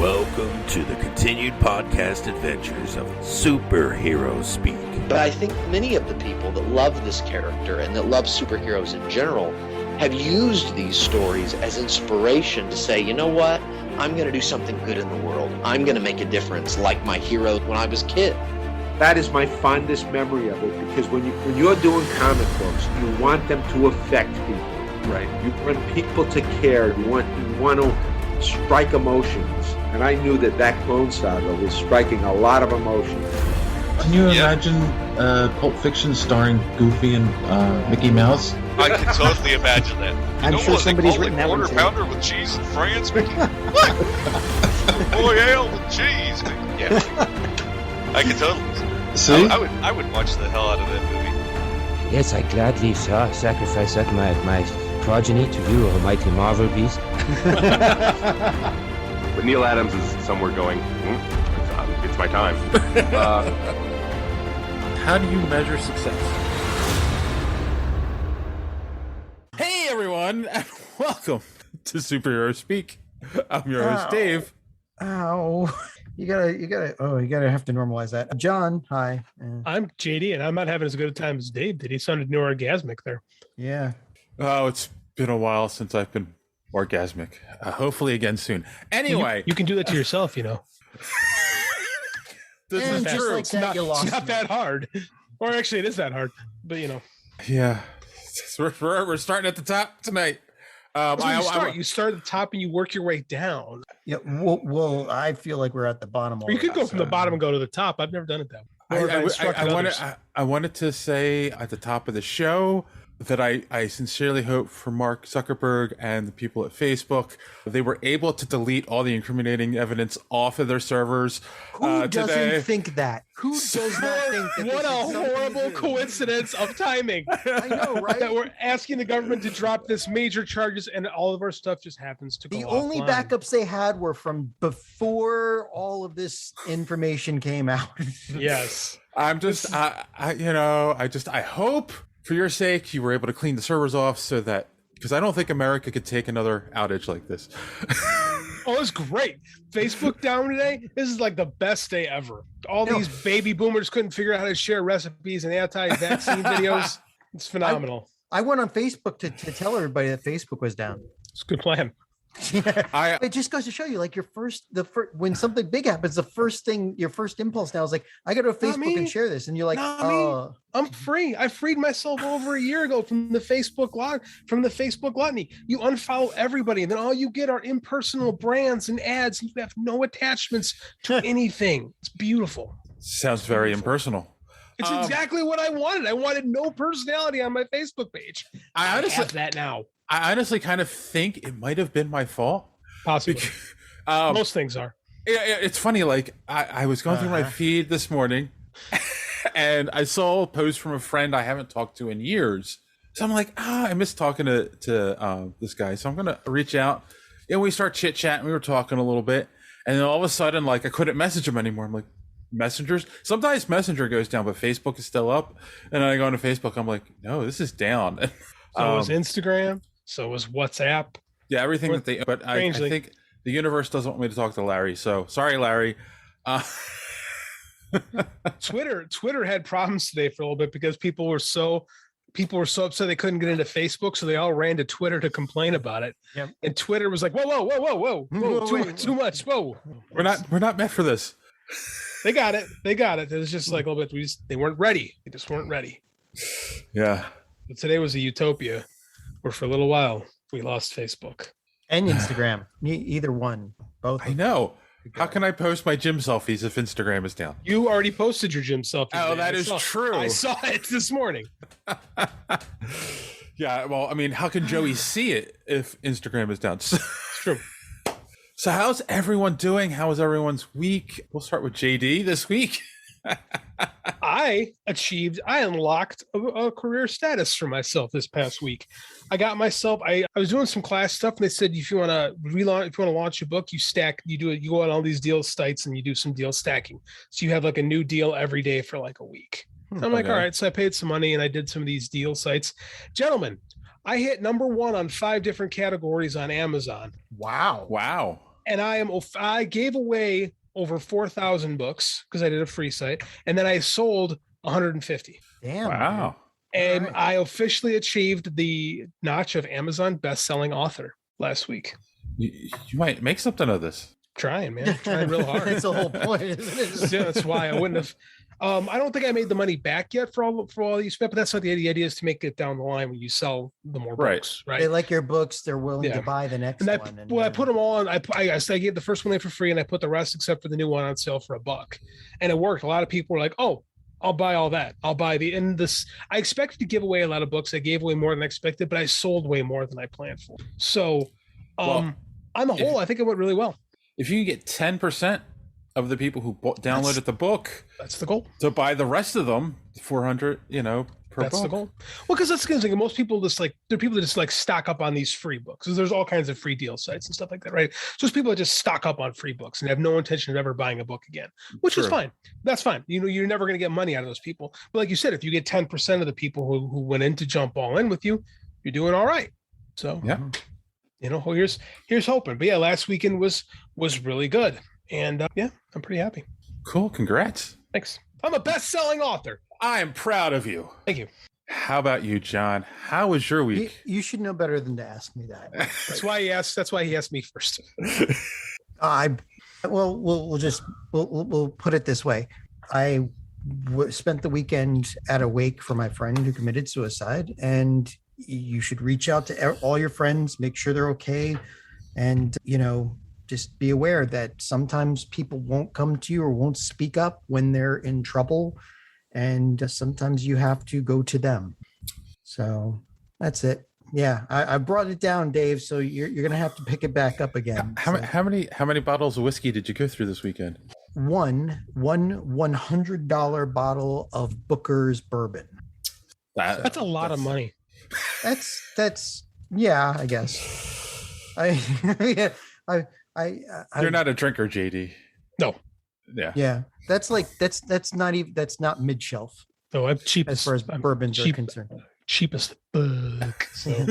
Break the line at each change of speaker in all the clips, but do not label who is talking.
Welcome to the continued podcast adventures of Superhero Speak.
But I think many of the people that love this character and that love superheroes in general have used these stories as inspiration to say, you know what? I'm going to do something good in the world. I'm going to make a difference like my hero when I was a kid.
That is my fondest memory of it, because when you're doing comic books, you want them to affect people. Right. You want people to care. You want to strike emotions. And I knew that Clone Saga was striking a lot of emotions.
Can you imagine Pulp Fiction starring Goofy and Mickey Mouse?
I can totally imagine that.
I'm sure somebody's written that one too.
Quarter pounder with cheese in France, Mickey? What? Royale with cheese, Mickey. Yeah. I can totally.
See?
I would watch the hell out of that movie.
Yes, I gladly sacrifice that my progeny to you, almighty Marvel beast.
But Neil Adams is somewhere going, it's my time.
How do you measure success? Hey everyone, and welcome to Superhero Speak. I'm your host, Dave.
Ow. You gotta have to normalize that. John, hi.
I'm JD, and I'm not having as good a time as Dave did. He sounded new orgasmic there.
Yeah.
Oh, it's been a while since I've been orgasmic. Hopefully again soon. Anyway.
You can do that to yourself, you know.
This is true.
Like
it's not that hard. Or actually, it is that hard, but you know.
Yeah. We're starting at the top tonight.
You start at the top and you work your way down.
Yeah, well, I feel like we're at the bottom.
Or you could go from the bottom and go to the top. I've never done it that way.
I wanted to say at the top of the show that I sincerely hope for Mark Zuckerberg and the people at Facebook, they were able to delete all the incriminating evidence off of their servers.
Who doesn't
today.
think that? Who does not think that?
What a horrible coincidence of timing.
I know, right?
That we're asking the government to drop this major charges and all of our stuff just happens to go
The only
offline.
backups they had were from before all of this information came out.
Yes.
I'm just, I hope for your sake you were able to clean the servers off so that, because I don't think America could take another outage like this.
Oh, it's great. Facebook down today. This is like the best day ever. All these baby boomers couldn't figure out how to share recipes and anti-vaccine videos. It's phenomenal.
I went on Facebook to tell everybody that Facebook was down.
It's a good plan.
Yeah. It just goes to show you, like, when something big happens, your first impulse now is like, I go to Facebook and share this, and you're like, oh,
I'm free. I freed myself over a year ago from the Facebook gluttony. You unfollow everybody, and then all you get are impersonal brands and ads, and you have no attachments to anything. It's beautiful.
Sounds very impersonal.
It's exactly what I wanted. I wanted no personality on my Facebook page. I honestly have that now.
I honestly kind of think it might have been my fault.
Possibly. Most things are.
It's funny. Like I was going through my feed this morning and I saw a post from a friend I haven't talked to in years. So I'm like, I miss talking to this guy. So I'm going to reach out. And we start chit chatting. We were talking a little bit. And then all of a sudden, like, I couldn't message him anymore. I'm like, messengers? Sometimes Messenger goes down, but Facebook is still up. And then I go into Facebook. I'm like, no, this is down.
So is Instagram. So is WhatsApp.
Yeah, everything that they. But I think the universe doesn't want me to talk to Larry. So sorry, Larry.
Twitter had problems today for a little bit because people were so upset they couldn't get into Facebook, so they all ran to Twitter to complain about it. Yep. And Twitter was like, whoa, too much. Whoa.
We're not meant for this.
They got it. It was just like a little bit. They weren't ready. They just weren't ready.
Yeah.
But today was a utopia. Where for a little while we lost Facebook
and Instagram. Either one, both.
I know. How can I post my gym selfies if Instagram is down?
You already posted your gym selfies.
Oh, that is true.
I saw it this morning.
Yeah. Well, I mean, how can Joey see it if Instagram is down?
It's true.
So how's everyone doing? How was everyone's week? We'll start with JD this week.
I unlocked a career status for myself this past week. I got myself, I was doing some class stuff and they said, if you want to launch a book, you go on all these deal sites and you do some deal stacking. So you have like a new deal every day for like a week. I'm like, all right. So I paid some money and I did some of these deal sites. Gentlemen, I hit number 1 on 5 different categories on Amazon.
Wow.
And I gave away over 4,000 books because I did a free site, and then I sold 150.
Damn.
Wow.
And I officially achieved the notch of Amazon best-selling author last week.
You might make something of this.
Trying, man. Trying real hard.
That's the whole point, isn't it?
Yeah, that's why I wouldn't have. I don't think I made the money back yet for all you spent, but that's not the idea. The idea is to make it down the line when you sell the more books, right?
They like your books. They're willing to buy the next one.
I put them all on. I gave the first one in for free, and I put the rest, except for the new one, on sale for $1. And it worked. A lot of people were like, "Oh, I'll buy all that. I'll buy the." And this, I expected to give away a lot of books. I gave away more than I expected, but I sold way more than I planned for. So, on the whole, I think it went really well.
If you can get 10% of the people who downloaded the book,
that's the goal.
To buy the rest of them, 400, per
that's
book.
The goal. Well, because that's the thing. Most people there are people that just stock up on these free books. Because there's all kinds of free deal sites and stuff like that, right? So there's people that just stock up on free books and have no intention of ever buying a book again, which is fine. That's fine. You're never going to get money out of those people. But like you said, if you get 10% of the people who went in to jump all in with you, you're doing all right. So
yeah.
Here's hoping. But yeah, last weekend was really good. And I'm pretty happy.
Cool. Congrats.
Thanks. I'm a best-selling author.
I am proud of you.
Thank you.
How about you, John? How was your week?
You should know better than to ask me that.
That's why he asked me first.
We'll put it this way. I spent the weekend at a wake for my friend who committed suicide, and you should reach out to all your friends, make sure they're okay, and just be aware that sometimes people won't come to you or won't speak up when they're in trouble, and sometimes you have to go to them. So that's it. Yeah, I brought it down, Dave. So you're gonna have to pick it back up again.
How many bottles of whiskey did you go through this weekend?
One $100 bottle of Booker's bourbon.
That's a lot of money.
That's yeah, I guess.
You're not a drinker, JD.
No.
Yeah. That's not mid shelf.
No, I'm cheap
as far as bourbons are concerned.
Cheapest book. So.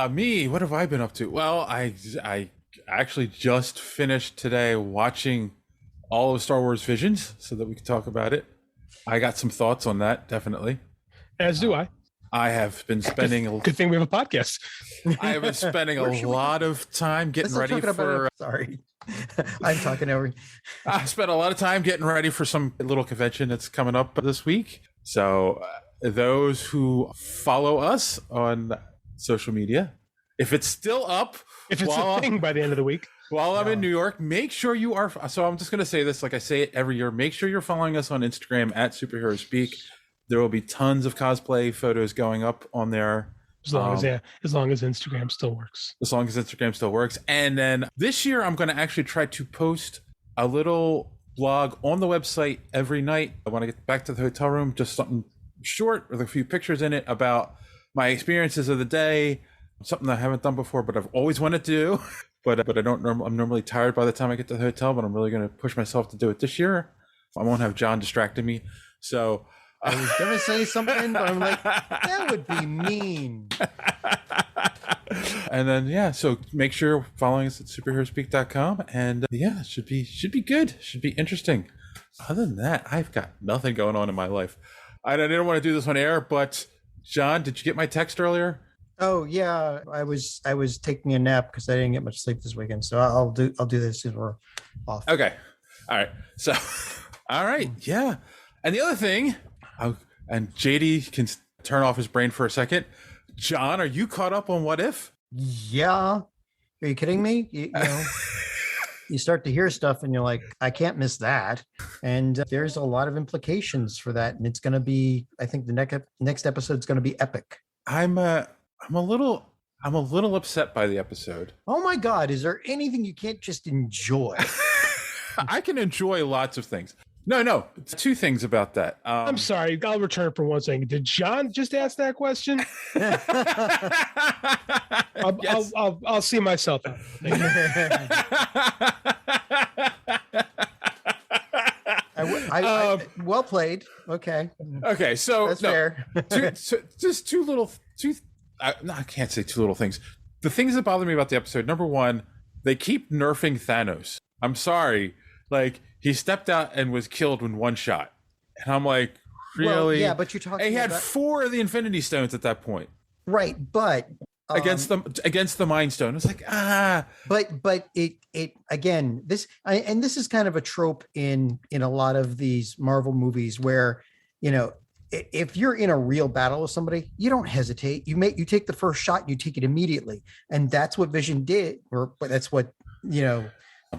Me, what have I been up to? Well, I actually just finished today watching all of Star Wars Visions so that we can talk about it. I got some thoughts on that, definitely.
As do I.
I have been spending
good thing we have a podcast.
I have been spending a lot of time getting ready for
sorry. I'm talking over.
I spent a lot of time getting ready for some little convention that's coming up this week. So those who follow us on social media, if it's still up,
if it's a thing by the end of the week,
while I'm in New York, make sure you are. So I'm just going to say this, like I say it every year. Make sure you're following us on Instagram at Superhero Speak. There will be tons of cosplay photos going up on there.
As long as Instagram still works.
As long as Instagram still works. And then this year, I'm going to actually try to post a little blog on the website every night. I want to get back to the hotel room, just something short with a few pictures in it about my experiences of the day. Something I haven't done before, but I've always wanted to do. But I'm normally tired by the time I get to the hotel, but I'm really going to push myself to do it this year. I won't have John distracting me. So
I was going to say something, but I'm like, that would be mean.
And then, so make sure you're following us at superheroespeak.com. And it should be good. Should be interesting. Other than that, I've got nothing going on in my life. I didn't want to do this on air, but John, did you get my text earlier?
Oh yeah, I was taking a nap because I didn't get much sleep this weekend. So I'll do this as we're off.
Okay. All right. So, all right. Yeah. And the other thing, and JD can turn off his brain for a second. John, are you caught up on What If?
Yeah. Are you kidding me? You know, you start to hear stuff and you're like, I can't miss that. And there's a lot of implications for that. And it's going to be, I think the next episode is going to be epic.
I'm a little upset by the episode.
Oh my God. Is there anything you can't just enjoy?
I can enjoy lots of things. No. Two things about that.
I'm sorry. I'll return for one second. Did John just ask that question? I'll see myself out.
Well played. Okay.
Okay. So
that's fair.
I can't say two little things. the things that bother me about the episode, number one, they keep nerfing Thanos. I'm sorry. Like, he stepped out and was killed in one shot. And I'm like, really?
Well, yeah, but you're talking
he had
about...
4 of the Infinity Stones at that point.
Right, but...
against the Mind Stone. It's like,
But it again, this is kind of a trope in a lot of these Marvel movies where, you know, if you're in a real battle with somebody, you don't hesitate. You take the first shot, you take it immediately. And that's what Vision did, or that's what, you know,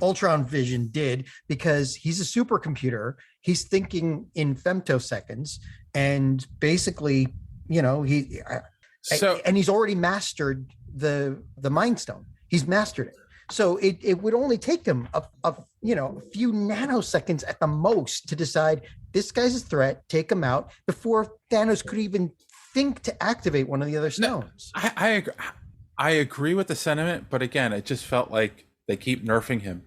Ultron Vision did, because he's a supercomputer. He's thinking in femtoseconds, and basically, you know, and he's already mastered the Mind Stone. He's mastered it. So it would only take him a few nanoseconds at the most to decide this guy's a threat, take him out, before Thanos could even think to activate one of the other stones.
No, I agree with the sentiment, but again, it just felt like they keep nerfing him.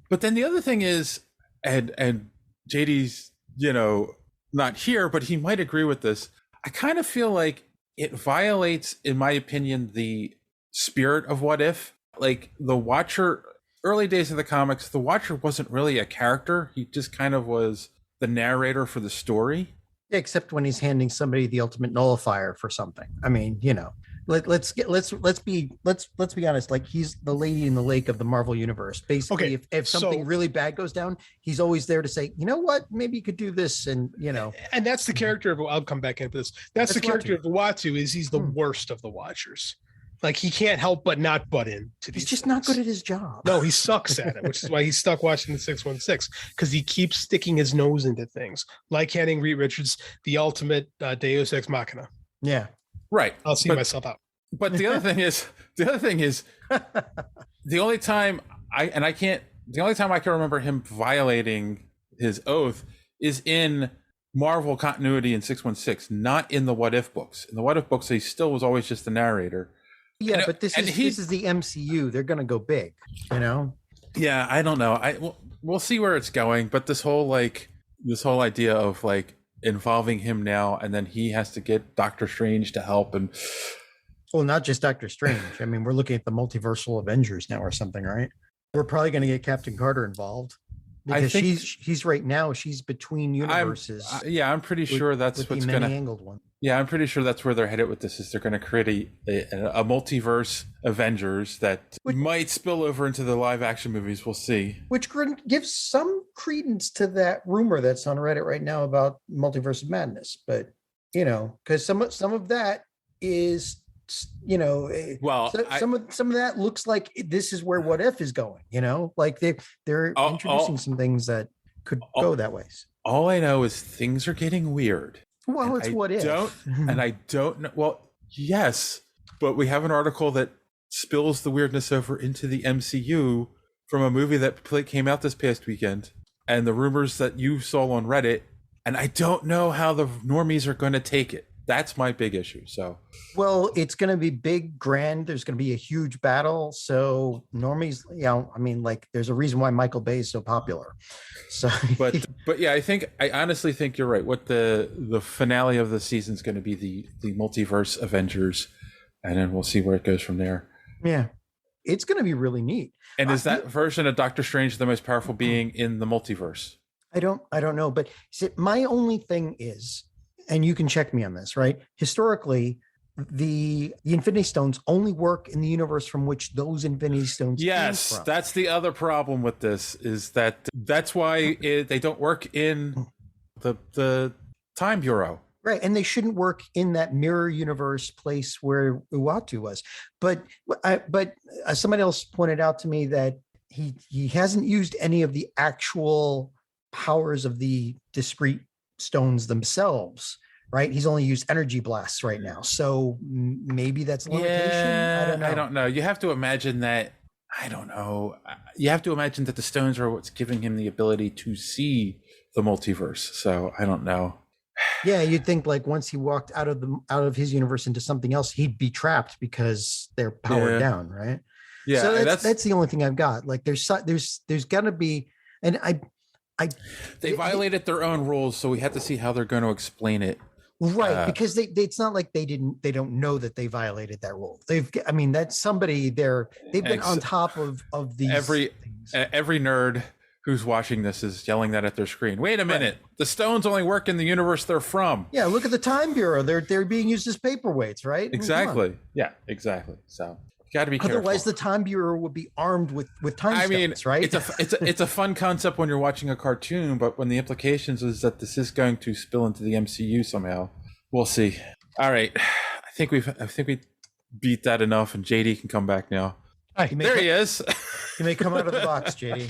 But then the other thing is, and JD's, you know, not here, but he might agree with this. I kind of feel like it violates, in my opinion, the spirit of What If. Like, the Watcher, early days of the comics, the Watcher wasn't really a character. He just kind of was the narrator for the story.
Yeah, except when he's handing somebody the ultimate nullifier for something. I mean, you know, let's be honest. Like, he's the lady in the lake of the Marvel universe. Basically,
Okay,
if something really bad goes down, he's always there to say, you know what, maybe you could do this, and you know.
And that's the character of. I'll come back into this. That's the character of the Uatu. Is he's the worst of the Watchers. Like, he can't help but not butt in to these.
He's just not good at his job.
No, he sucks at it, which is why he's stuck watching the 616, because he keeps sticking his nose into things, like handing Reed Richards the ultimate Deus Ex Machina.
Yeah,
right.
I'll see myself out.
But the other thing is, the only time I can remember him violating his oath is in Marvel continuity in 616, not in the What If books. In the What If books, he still was always just the narrator.
Yeah, but this is the MCU. They're going to go big, you know?
Yeah, I don't know. We'll see where it's going. But this whole idea of like involving him now, and then he has to get Doctor Strange to help, and
well, not just Doctor Strange. I mean, we're looking at the multiversal Avengers now or something, right? We're probably going to get Captain Carter involved, because she's right now, she's between universes.
I'm pretty sure that's what's going to
angled one.
Yeah, I'm pretty sure that's where they're headed with this. Is they're going to create a multiverse Avengers that might spill over into the live action movies. We'll see. Which
gives some credence to that rumor that's on Reddit right now about Multiverse of Madness. But you know, because some of that is, you know, some of that looks like this is where What If is going. You know, like they're introducing some things that could go that way.
All I know is things are getting weird.
Well, it's What If.
I don't know. Well, yes, but we have an article that spills the weirdness over into the MCU from a movie that came out this past weekend, and the rumors that you saw on Reddit, and I don't know how the normies are going to take it. That's my big issue. So,
well, it's going to be big, grand. There's going to be a huge battle. So normies, you know, I mean, like, there's a reason why Michael Bay is so popular. So,
but yeah, I honestly think you're right. What the finale of the season is going to be the multiverse Avengers, and then we'll see where it goes from there.
Yeah, it's going to be really neat.
And is that version of Doctor Strange the most powerful being in the multiverse?
I don't know, but see, my only thing is, and you can check me on this, right? Historically, the Infinity Stones only work in the universe from which those Infinity Stones came from.
That's the other problem with this, is that's why they don't work in the Time Bureau.
Right, and they shouldn't work in that mirror universe place where Uatu was. But somebody else pointed out to me that he hasn't used any of the actual powers of the discrete stones themselves, right? He's only used energy blasts right now, so maybe that's a limitation.
Yeah, I don't know. You have to imagine that. I don't know. You have to imagine that the stones are what's giving him the ability to see the multiverse. So I don't know.
Yeah, you'd think like once he walked out of his universe into something else, he'd be trapped because they're powered down, right?
Yeah,
so that's the only thing I've got. Like there's gonna be, and they
violated their own rules, so we have to see how they're going to explain it
Right, because they it's not like they don't know that they violated that rule. I mean, that's somebody they've been on top of these
every nerd who's watching this is yelling that at their screen. Wait a minute, the stones only work in the universe they're from.
Yeah, look at the Time Bureau. They're being used as paperweights, right?
Exactly. Yeah, exactly. So you got to be careful.
Otherwise, the Time Bureau would be armed with time stones, right?
It's a fun concept when you're watching a cartoon, but when the implications is that this is going to spill into the MCU somehow, we'll see. All right, I think we beat that enough, and JD can come back now.
Hi,
there he is.
You may come out of the box, JD.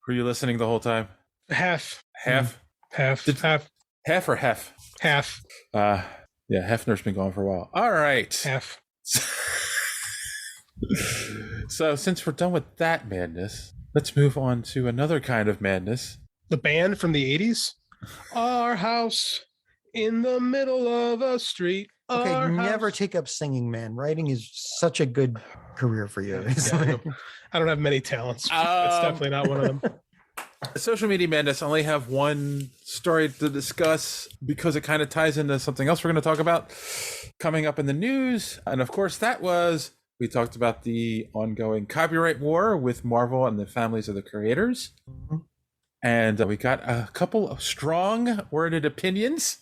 Were you listening the whole time?
Half
or hef?
Half.
Yeah, Hefner's been gone for a while. All right.
Half.
So since we're done with that madness, let's move on to another kind of madness.
The band from the 80s. Our house in the middle of a street.
Okay, never take up singing, man. Writing is such a good career for you.
Yeah, I don't have many talents. That's definitely not one of them.
Social media madness. I only have one story to discuss because it kind of ties into something else we're going to talk about coming up in the news. And of course, we talked about the ongoing copyright war with Marvel and the families of the creators. Mm-hmm. And we got a couple of strong worded opinions.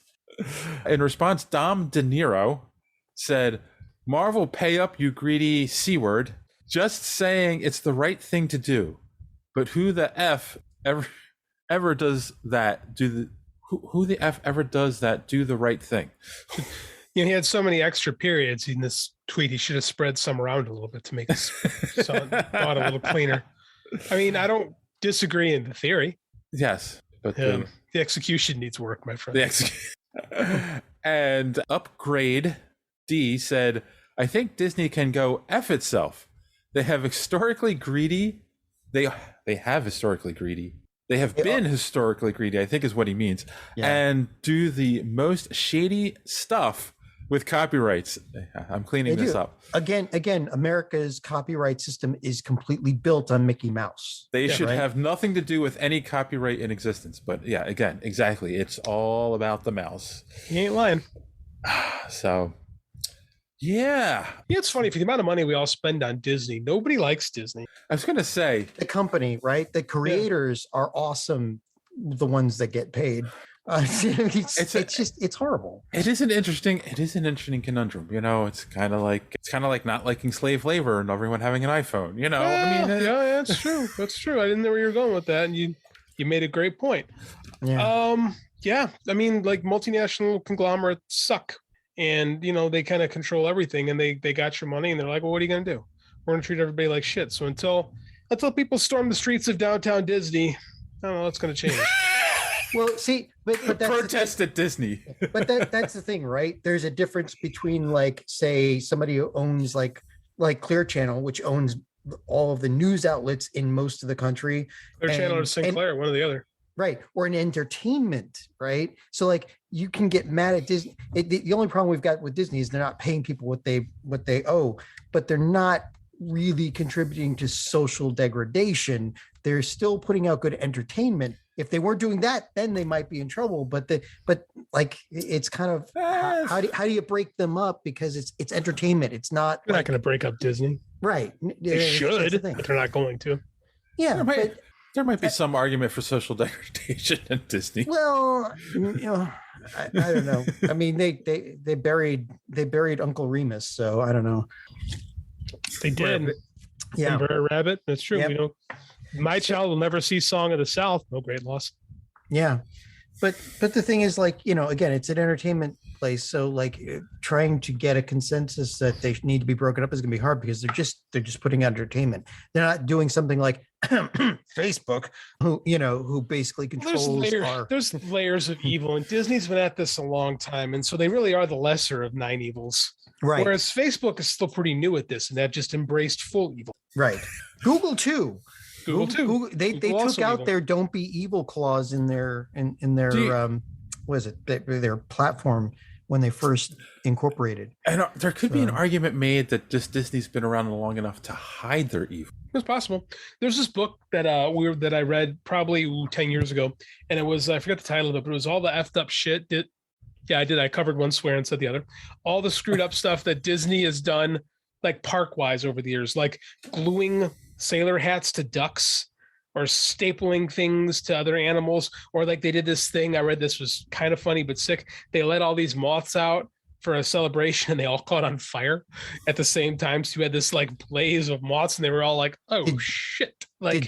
In response, Dom De Niro said, "Marvel, pay up, you greedy C-word. Just saying it's the right thing to do. But who the F ever does that? Who the F ever does that? Do the right thing."
He had so many extra periods in this tweet. He should have spread some around a little bit to make his thought a little cleaner. I mean, I don't disagree in the theory.
Yes, but
the execution needs work, my friend.
And Upgrade D said, "I think Disney can go F itself. They have historically greedy. They have historically greedy. They have been historically greedy," I think is what he means. Yeah. "And do the most shady stuff with copyrights." I'm cleaning this up.
Again, America's copyright system is completely built on Mickey Mouse.
They should have nothing to do with any copyright in existence. But yeah, again, exactly. It's all about the mouse.
He ain't lying.
So, yeah.
It's funny, for the amount of money we all spend on Disney, nobody likes Disney.
I was going to say.
The company, right? The creators are awesome, the ones that get paid. It's horrible.
It is an interesting conundrum. It's kind of like not liking slave labor and everyone having an iPhone.
That's true. That's true. I didn't know where you were going with that, and you made a great point.
Yeah.
I mean, like, multinational conglomerates suck, and they kind of control everything, and they got your money, and they're like, well, what are you gonna do? We're gonna treat everybody like shit. So until people storm the streets of downtown Disney, I don't know what's gonna change.
Well, see, but that's
protest at Disney.
But that's the thing, right? There's a difference between, like, say, somebody who owns like Clear Channel, which owns all of the news outlets in most of the country.
Clear Channel or Sinclair, one or the other.
Right. Or an entertainment, right? So, like, you can get mad at Disney. The only problem we've got with Disney is they're not paying people what they owe, but they're not really contributing to social degradation. They're still putting out good entertainment. If they weren't doing that, then they might be in trouble. But it's kind of how do you break them up? Because it's entertainment. It's not.
You're not going to break up Disney,
right?
They should, but they're not going to.
Yeah,
there might be some argument for social degradation in Disney.
Well, I don't know. I mean, they buried Uncle Remus, so I don't know.
They did.
Yeah,
Brer Rabbit. That's true.
Yep.
My child will never see Song of the South. No great loss.
Yeah. But the thing is, like, again, it's an entertainment place. So, like, trying to get a consensus that they need to be broken up is going to be hard because they're just putting out entertainment. They're not doing something like Facebook, who basically controls
there's layers of evil, and Disney's been at this a long time. And so they really are the lesser of 9 evils.
Right.
Whereas Facebook is still pretty new at this, and they've just embraced full evil.
Right. Google too.
Google
they took out evil. Their "Don't Be Evil" clause in their their platform when they first incorporated.
And there could be an argument made that just Disney's been around long enough to hide their evil.
It's possible. There's this book that I read probably 10 years ago, and it was, I forgot the title of it, but it was all the effed up shit that, yeah, I did. I covered one swear and said the other. All the screwed up stuff that Disney has done, like park-wise over the years, like gluing sailor hats to ducks or stapling things to other animals, or like they did this thing. I read this was kind of funny but sick. They let all these moths out for a celebration and they all caught on fire at the same time. So you had this like blaze of moths and they were all like, oh shit. Like
did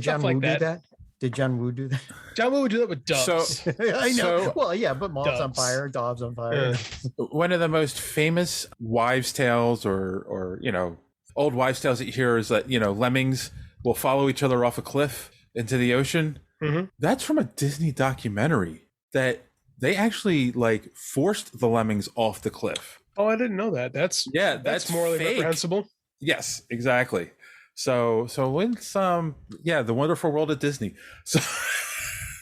John Woo do that? Did John Woo do that?
John Woo would do that with doves.
So
I know.
So-
well, yeah, but moths on fire, dogs on fire.
One of the most famous wives' tales or old wives' tales that you hear is that, lemmings will follow each other off a cliff into the ocean.
Mm-hmm.
That's from a Disney documentary that they actually like forced the lemmings off the cliff.
Oh, I didn't know that. That's morally
fake.
reprehensible.
Yes, exactly. So it's the Wonderful World of Disney. So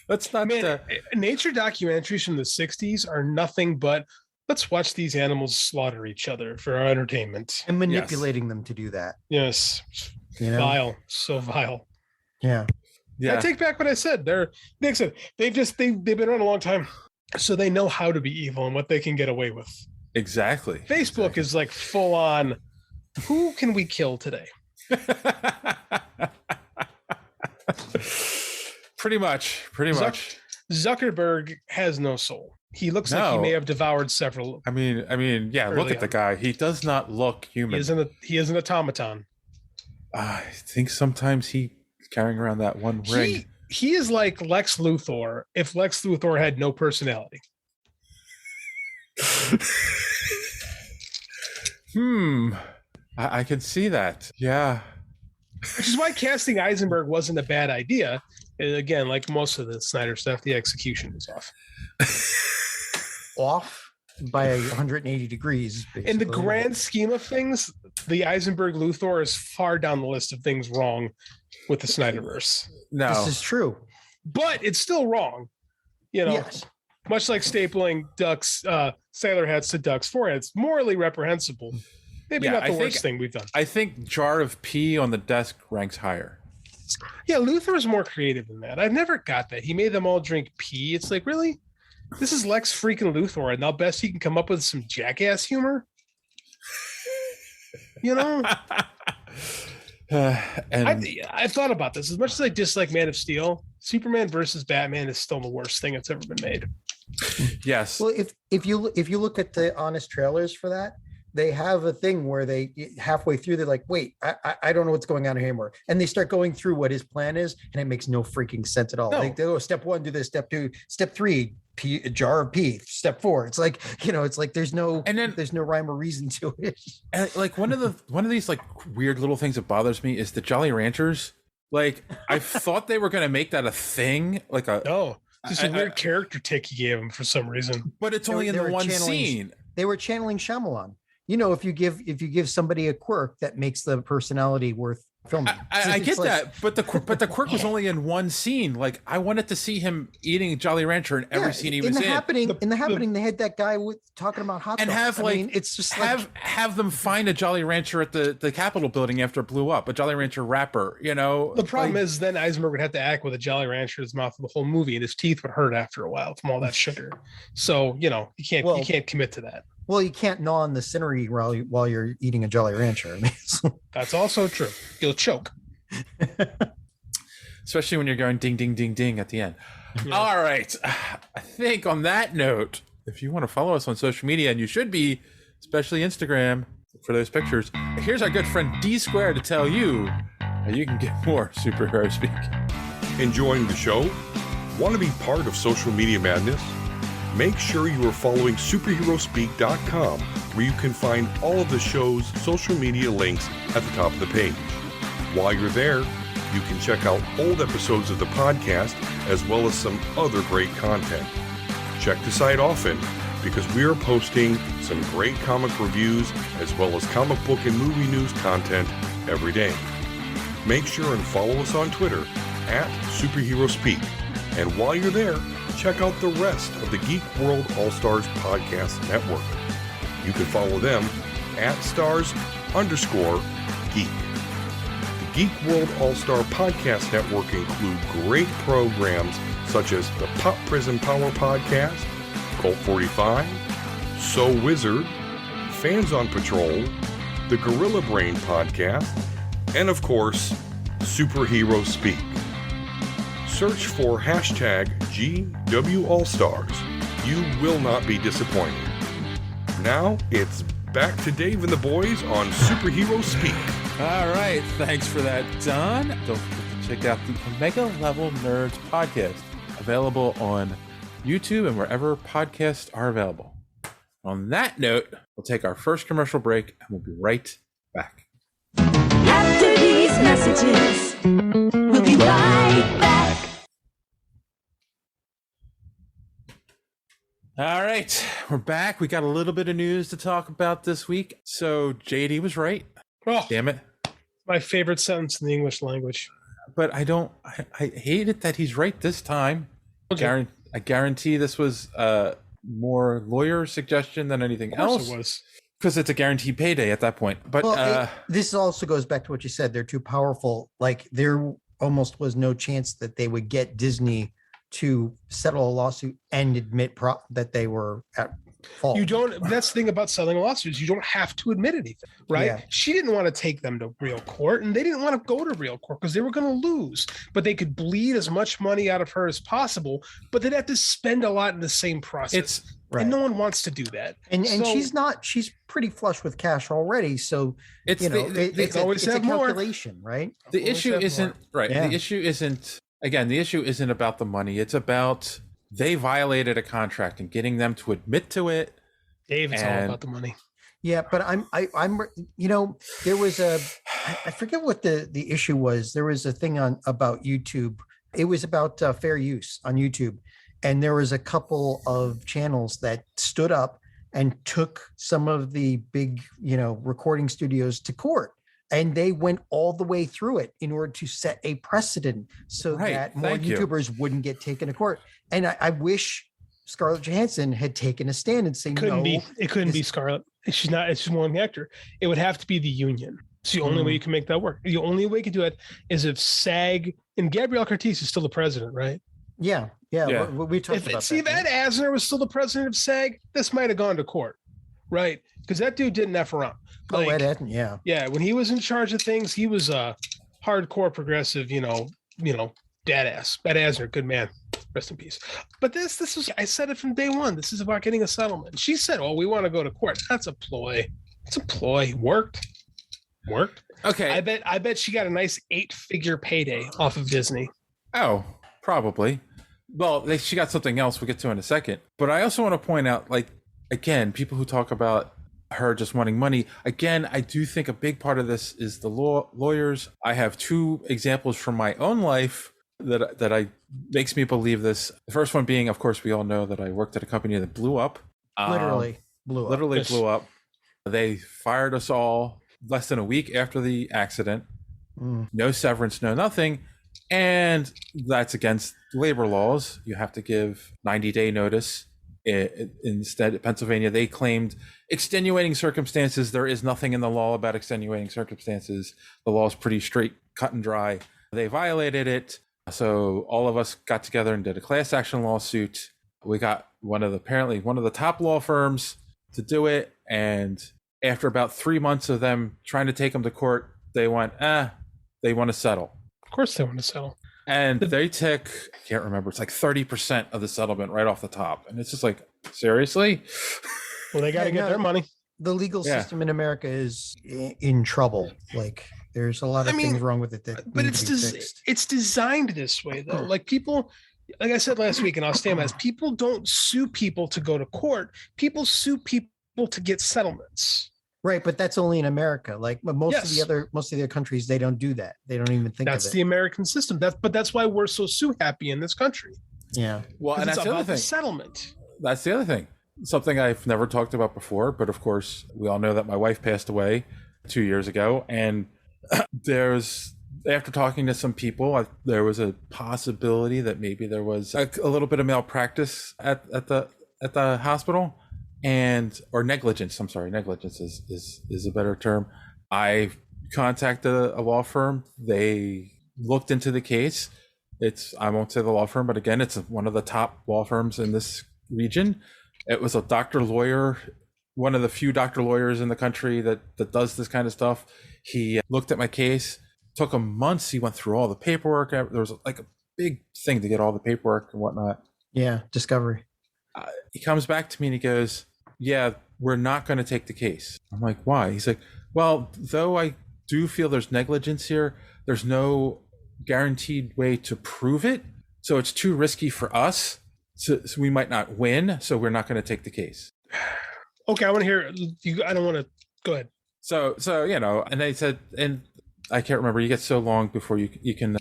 let's not.
Nature documentaries from the 60s are nothing but let's watch these animals slaughter each other for our entertainment
and manipulating them to do that.
Yes, vile, so vile.
Yeah.
I take back what I said. They've been around a long time, so they know how to be evil and what they can get away with.
Exactly.
Facebook is like full on. Who can we kill today?
Pretty much.
Zuckerberg has no soul. He looks like he may have devoured several.
I mean, look at the guy. He does not look human.
He is an automaton.
I think sometimes he's carrying around that one ring.
He is like Lex Luthor if Lex Luthor had no personality.
I can see that. Yeah.
Which is why casting Eisenberg wasn't a bad idea. And again, like most of the Snyder stuff, the execution was off.
Off by 180 degrees. Basically.
In the grand scheme of things, the Eisenberg Luthor is far down the list of things wrong with the Snyderverse.
No.
This is true.
But it's still wrong.
Yes.
Much like stapling ducks, sailor hats to ducks' foreheads, morally reprehensible. Maybe not the worst thing we've done.
I think jar of pee on the desk ranks higher.
Yeah, Luthor's more creative than that. I've never got that. He made them all drink pee. It's like, really? This is Lex freaking Luthor, and now best he can come up with some jackass humor? I've thought about this. As much as I dislike Man of Steel, Superman versus Batman is still the worst thing that's ever been made.
Yes.
Well, if you look at the honest trailers for that, they have a thing where they halfway through they're like, wait, I don't know what's going on here anymore, and they start going through what his plan is, and it makes no freaking sense at all.
No.
They go step 1, do this, step 2, step 3, pee, a jar of pee, step 4. It's like there's no rhyme or reason to it.
And like one of these like weird little things that bothers me is the Jolly Ranchers. Like I thought they were going to make that a thing, like
just a weird character tick he gave him for some reason.
But it's only in the one scene.
They were channeling Shyamalan. If you give somebody a quirk, that makes the personality worth filming.
I get that, but the quirk was only in one scene. Like I wanted to see him eating Jolly Rancher in every scene he was in.
In the happening, they had that guy talking about hot
and
dogs.
It's just have them find a Jolly Rancher at the Capitol building after it blew up, a Jolly Rancher wrapper. The
problem is then Eisenberg would have to act with a Jolly Rancher in his mouth for the whole movie, and his teeth would hurt after a while from all that sugar. So you can't commit to that.
Well, you can't gnaw on the scenery while you're eating a Jolly Rancher.
That's also true. You'll choke.
Especially when you're going ding, ding, ding, ding at the end.
Yeah.
All right. I think on that note, if you want to follow us on social media, and you should be, especially Instagram, for those pictures, here's our good friend D Square to tell you how you can get more superhero speak.
Enjoying the show? Want to be part of social media madness? Make sure you are following superheroespeak.com, where you can find all of the show's social media links at the top of the page. While you're there, you can check out old episodes of the podcast as well as some other great content. Check the site often because we are posting some great comic reviews as well as comic book and movie news content every day. Make sure and follow us on Twitter @SuperheroSpeak. And while you're there, check out the rest of the Geek World All-Stars Podcast Network. You can follow them @stars_geek. The Geek World All-Star Podcast Network include great programs such as the Pop Prison Power Podcast, Cult 45, So Wizard, Fans on Patrol, the Gorilla Brain Podcast, and of course, Superhero Speak. Search for hashtag GWAllstars. You will not be disappointed. Now it's back to Dave and the boys on Superhero Speak.
All right, thanks for that, Don. Don't forget to check out the Omega Level Nerds podcast, available on YouTube and wherever podcasts are available. On that note, we'll take our first commercial break, and we'll be right back.
After these messages, we'll be right back.
All right, we're back. We got a little bit of news to talk about this week. So JD was right.
Oh,
damn it.
My favorite sentence in the English language.
But I hate it that he's right this time.
Okay.
I guarantee this was more lawyer suggestion than anything else.
It was.
Because it's a guaranteed payday at that point. But
this also goes back to what you said. They're too powerful. Like, there almost was no chance that they would get Disney to settle a lawsuit and admit that they were at fault.
You don't. That's the thing about settling lawsuits. You don't have to admit anything, right?
Yeah.
She didn't want to take them to real court, and they didn't want to go to real court because they were going to lose. But they could bleed as much money out of her as possible, but they'd have to spend a lot in the same process.
Right.
And no one wants to do that.
And
So-
she's pretty flush with cash already. So
It's
it's
always
a
have more.
calculation, right?
the
Always
issue
have
isn't
more.
right.
Yeah.
The issue isn't about the money. It's about they violated a contract and getting them to admit to it.
Dave, it's all
And-
about the money.
Yeah, but I'm there was I forget what the issue was. There was a thing about YouTube. It was about fair use on YouTube, and there was a couple of channels that stood up and took some of the big recording studios to court, and they went all the way through it in order to set a precedent so
Right,
that more
thank you.
YouTubers wouldn't get taken to court. And I wish Scarlett Johansson had taken a stand and saying,
Couldn't
no,
be. It couldn't be Scarlett. She's not. It's just one actor. It would have to be the union. It's the only way you can make that work. The only way you can do it is if SAG and Gabrielle Curtis is still the president, right?
Yeah.
Yeah.
We talked about
See, if
that.
Ed Asner was still the president of SAG, this might have gone to court, right? Because that dude didn't F around.
Ed Asner, yeah.
Yeah, when he was in charge of things, he was a hardcore progressive, dad ass. Ed Asner, good man. Rest in peace. But this was, I said it from day one. This is about getting a settlement. She said, "Oh, we want to go to court." That's a ploy. It's a ploy. Worked.
Okay.
I bet she got a nice 8-figure payday off of Disney.
Oh, probably. Well, she got something else we'll get to in a second. But I also want to point out, again, people who talk about her just wanting money. Again, I do think a big part of this is the lawyers. I have 2 examples from my own life that makes me believe this. The first one being, of course, we all know that I worked at a company that blew up.
Literally
Blew up. They fired us all less than a week after the accident. No severance, no nothing. And that's against labor laws. You have to give 90-day notice. Instead, Pennsylvania, they claimed extenuating circumstances. There is nothing in the law about extenuating circumstances. The law is pretty straight, cut and dry. They violated it. So all of us got together and did a class action lawsuit. We got apparently one of the top law firms to do it. And after about 3 months of them trying to take them to court, they went, they want to settle.
Of course they want to settle.
And they took, I can't remember, it's like 30% of the settlement right off the top. And it's just like, seriously?
Well, they got to get their money.
The legal system in America is in trouble. Like, there's a lot of things wrong with it
But it's designed this way, though. Like, people, like I said last week, and I'll stand by this, people don't sue people to go to court. People sue people to get settlements.
Right, but that's only in America. Like most of the other countries, they don't do that. They don't even think
that's
of it.
the American system. That's why we're so sue happy in this country.
Yeah.
Well, and
it's
that's the other
about the
thing.
settlement.
That's the other thing. Something I've never talked about before, but of course, we all know that my wife passed away 2 years ago, and after talking to some people, there was a possibility that maybe there was a little bit of malpractice at the hospital, or negligence. I'm sorry, negligence is a better term. I contacted a law firm. They looked into the case. I won't say the law firm, but again, it's one of the top law firms in this region. It was a doctor lawyer, one of the few doctor lawyers in the country that does this kind of stuff. He looked at my case. Took him months. He went through all the paperwork. There was like a big thing to get all the paperwork and whatnot.
Yeah, discovery.
He comes back to me and he goes, yeah, we're not going to take the case. I'm like, why? He's like, well, though I do feel there's negligence here, there's no guaranteed way to prove it. So it's too risky for us. So we might not win. So we're not going to take the case.
Okay, I want to hear you. I don't want to go ahead.
So and they said, and I can't remember. You get so long before you can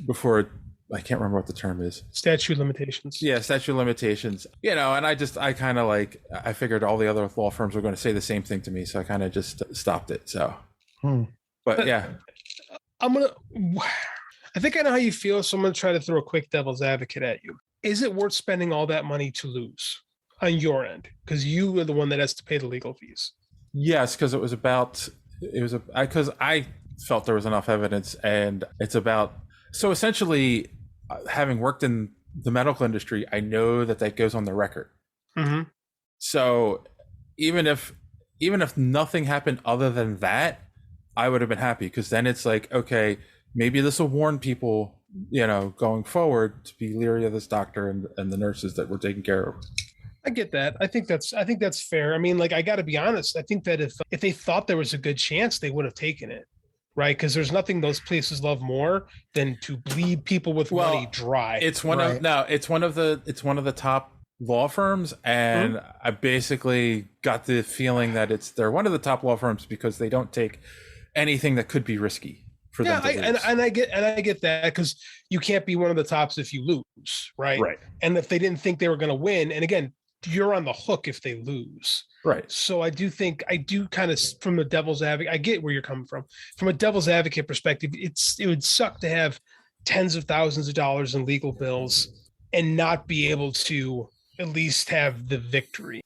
I can't remember what the term is.
Statute of limitations.
Yeah, statute of limitations. And I kind of I figured all the other law firms were going to say the same thing to me, so I kind of just stopped it. So, but yeah,
I think I know how you feel, so I'm going to try to throw a quick devil's advocate at you. Is it worth spending all that money to lose on your end? Because you are the one that has to pay the legal fees.
Yes, because because I felt there was enough evidence, and it's about, so essentially, having worked in the medical industry, I know that goes on the record.
Mm-hmm. So
even if nothing happened other than that, I would have been happy, because then it's like, okay, maybe this will warn people, going forward, to be leery of this doctor and the nurses that we're taking care of.
I get that. I think that's fair. I mean, I got to be honest. I think that if they thought there was a good chance, they would have taken it. Right, because there's nothing those places love more than to bleed people with money dry.
It's one of the top law firms, and I basically got the feeling that they're one of the top law firms because they don't take anything that could be risky for them to lose.
And I get that, because you can't be one of the tops if you lose, right?
Right.
And if they didn't think they were going to win, and again, you're on the hook if they lose.
Right.
So I do kind of, from a devil's advocate, I get where you're coming from. From a devil's advocate perspective, it would suck to have tens of thousands of dollars in legal bills and not be able to at least have the victory,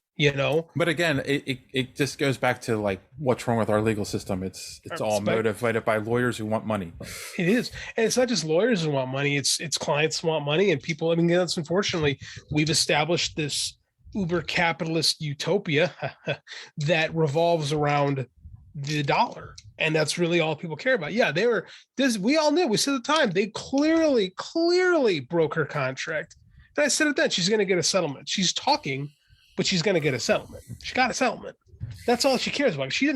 But
again, it just goes back to what's wrong with our legal system. It's all motivated by lawyers who want money.
It is. And it's not just lawyers who want money, it's clients who want money, and people. I mean, that's unfortunately, we've established this uber capitalist utopia that revolves around the dollar, and that's really all people care about. Yeah, we all knew, we said at the time, they clearly broke her contract, and I said it then, she's going to get a settlement. She's talking, but she's going to get a settlement. She got a settlement. That's all she cares about. She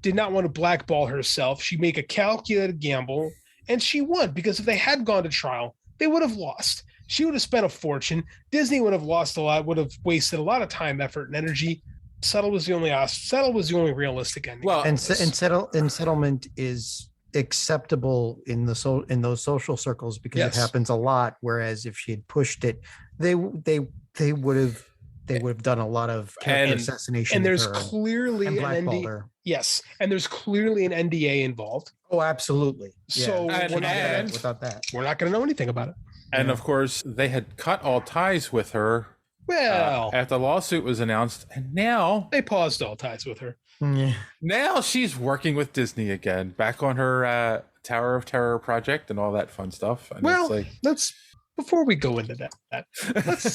did not want to blackball herself. She made a calculated gamble, and she won, because if they had gone to trial, they would have lost. She would have spent a fortune. Disney would have lost a lot, would have wasted a lot of time, effort, and energy. Settle was the only realistic ending.
Well, and settlement is acceptable in those social circles, because it happens a lot. Whereas if she had pushed it, they would have done a lot of character assassination.
And there's clearly an NDA. Yes, and there's clearly an NDA involved.
Oh, absolutely.
So
without that,
we're not going to know anything about it.
And of course, they had cut all ties with her.
Well,
after the lawsuit was announced, and now
they paused all ties with her.
Yeah.
Now she's working with Disney again, back on her Tower of Terror project and all that fun stuff. And
let's before we go into that, let's